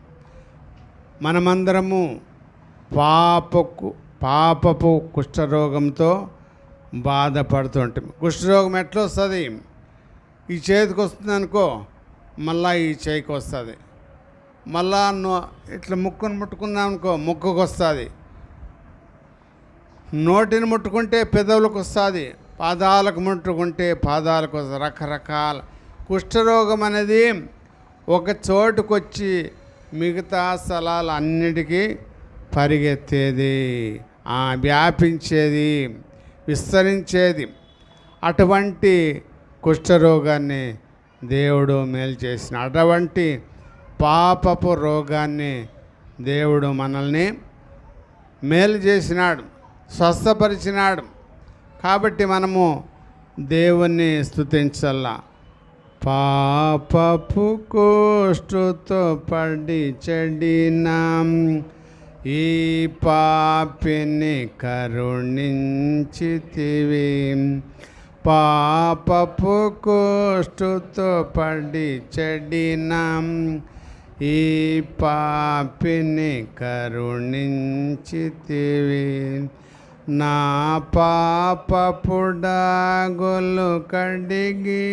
మనమందరము పాపపు కుష్ఠరోగంతో బాధపడుతుంటాం. కుష్ఠరోగం ఎట్లా వస్తుంది? ఈ చేతికి వస్తుంది అనుకో, మళ్ళా ఈ చేయికి వస్తుంది. మళ్ళా ఇట్లా ముక్కును ముట్టుకున్నాం అనుకో, ముక్కుకు వస్తుంది. నోటిని ముట్టుకుంటే పెదవులకు వస్తుంది, పాదాలకు ముట్టుకుంటే పాదాలకు వస్తుంది. రకరకాల కుష్ఠరోగం అనేది ఒక చోటుకు వచ్చి మిగతా స్థలాలు అన్నిటికీ పరిగెత్తేది, వ్యాపించేది, విస్తరించేది. అటువంటి కుష్ఠరోగాన్ని దేవుడు మేలు చేసిన. అటువంటి పాపపు రోగాన్ని దేవుడు మనల్ని మేలు చేసినాడు, స్వస్థపరిచినాడు. కాబట్టి మనము దేవుణ్ణి స్తుతించాలా. పాపపు కోష్టుతో పడి చెడినాం ఈ పాపిని కరుణించితివి పాపపు కోష్టుతో పడి చెడినాం ఈ పాపిని కరుణించితివి నా పాపపు డాగులు కడిగి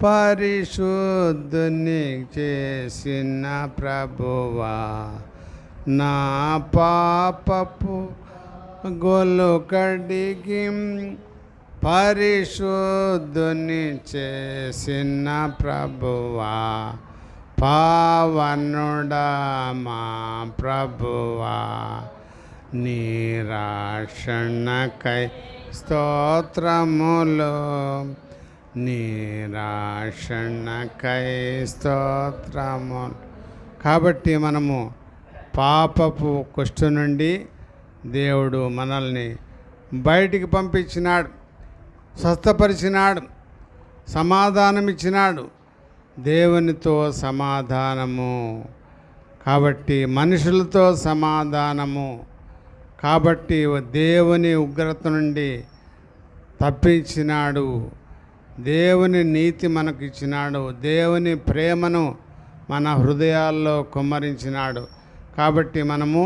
పరిశుద్ధుని చేసిన ప్రభువా నా పాపపు గొలు కడిగి పరిశుద్ధుని చేసిన ప్రభువా పావనుడా మా ప్రభువా నిరాశనకై స్తోత్రములు నిరాశనకై స్తోత్రములు. కాబట్టి మనము పాపపు కుష్టు నుండి దేవుడు మనల్ని బయటికి పంపించినాడు, స్వస్థపరిచినాడు, సమాధానం ఇచ్చినాడు. దేవునితో సమాధానము కాబట్టి మనుషులతో సమాధానము కాబట్టి దేవుని ఉగ్రత నుండి తప్పించినాడు. దేవుని నీతి మనకు ఇచ్చినాడు. దేవుని ప్రేమను మన హృదయాల్లో కుమ్మరించినాడు. కాబట్టి మనము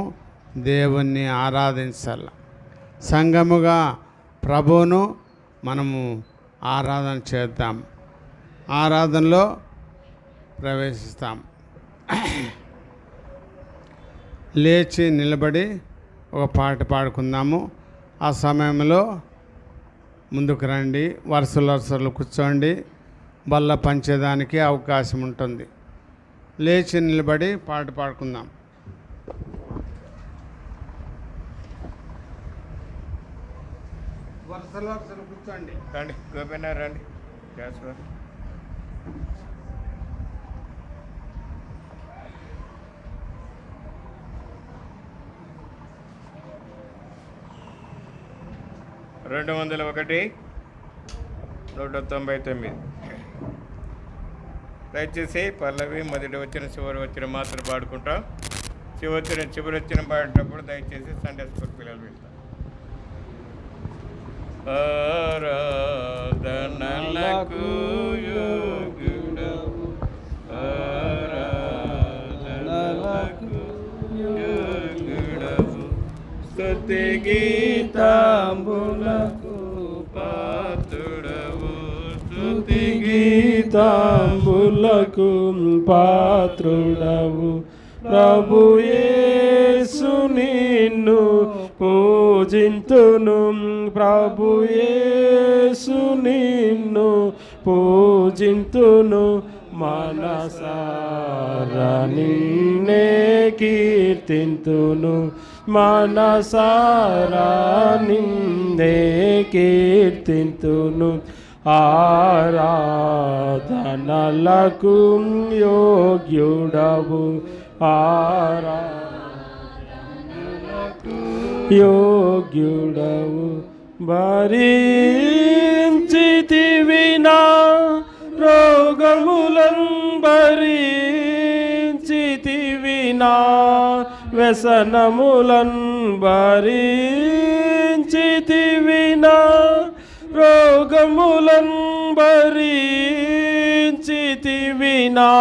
దేవుణ్ణి ఆరాధించాలి. సంఘముగా ప్రభువును మనము ఆరాధన చేద్దాం. ఆరాధనలో ప్రవేశిస్తాం. లేచి నిలబడి ఒక పాట పాడుకుందాము. ఆ సమయంలో ముందుకు రండి, వరుసలు కూర్చోండి. బల్ల పంచేదానికి అవకాశం ఉంటుంది. లేచి నిలబడి పాట పాడుకుందాం. వరుసలు కూర్చోండి. రండి గోపిన రండి. రెండు 201 199. దయచేసి పల్లవి మొదటి వచ్చిన చివరి వచ్చిన మాత్రం పాడుకుంటాం. చివరి వచ్చిన పాడేటప్పుడు దయచేసి సండే స్కూల్ పిల్లలు వెళ్తాం. ఆరాధనలకు యోగ్యుడవు, ఆరాధనలకు యోగ్యుడవు, స్తుతి గీతాంబులకు పాత్రుడవు, స్తుతి గీతాంబులకు పాత్రుడవు. ప్రభు యేసు నిన్ను పూజింతును, ప్రభు యేసు నిన్ను పూజింతును, మనసారా నిన్నే కీర్తింతును, మనసారా నిన్నే కీర్తింతును. ఆరాధనలకు యోగ్యుడవు, ఆరాధనలకు యోగ్యుడవు. భరించితివి నా రోగములను, భరించితివి నా వ్యసనములను, భరించితివి నా రోగములను, భరించితివి నా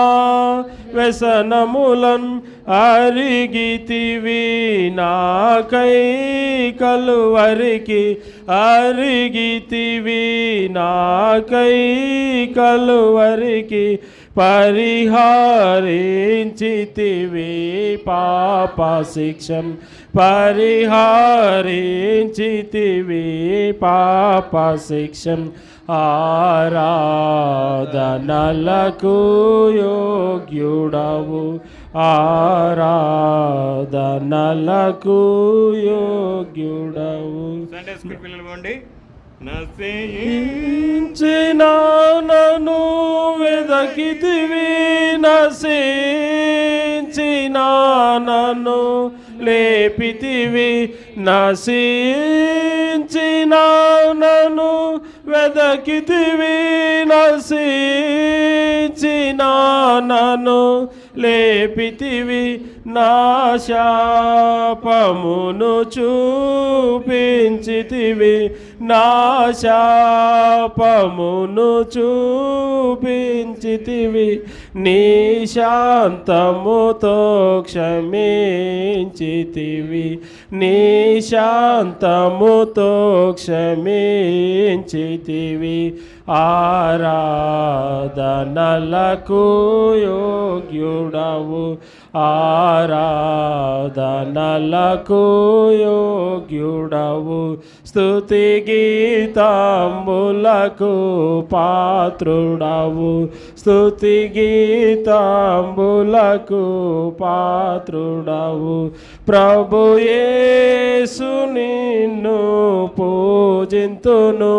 వ్యసనములను, అరిగితివి నాకై కలువరికి, అరిగితివి నాకై కలువరికి, పరిహారించితివి పాప శిక్షం, పరిహారించితివి పాప శిక్షం. ఆరాధనలకు యోగ్యుడవు, ఆరాధనలకు యోగ్యుడవు. సండే స్కూల్ పిల్లలు పోండి. నశించిన నన్ను వెదకితివి, నశించిన నన్ను లేపితివి, నశించిన నన్ను వెదకితివి నశించిన నన్ను లేపితివి నా శాపమును చూపించితివి నా శాపమును చూపించితివి నీ శాంతముతో క్షమించితివి నీ శాంతముతో క్షమించితివి ఆరాధనలకు యోగ్యుడవు ఆరాధనలకు యోగ్యుడవు స్తుతి గీతాంబులకు పాత్రుడవు స్తుతి గీతాంబులకు పాత్రుడవు ప్రభు యేసు నిన్ను పూజింతును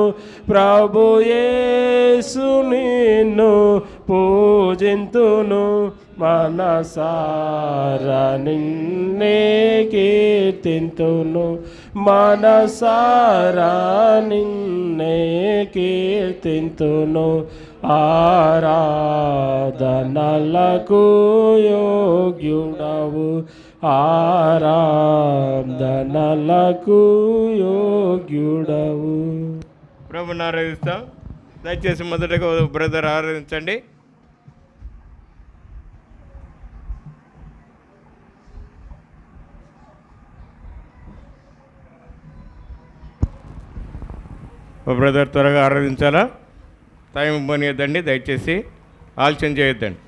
ప్రభు యేసు నిన్ను పూజింతును మనసారా నిన్నే కీర్తింతును మనసారా నిన్నే కీర్తింతును ఆరాధనలకు యోగ్యుడవు ఆరాధనలకు యోగ్యుడవు. ప్రభుని ఆరాధిస్తాం. దయచేసి మొదటగా బ్రదర్ ఆరాధించండి. బ్రదర్ త్వరగా ఆరాధించాలా? టైం ఇవ్వనియద్దండి, దయచేసి ఆలస్యం చేయొద్దండి.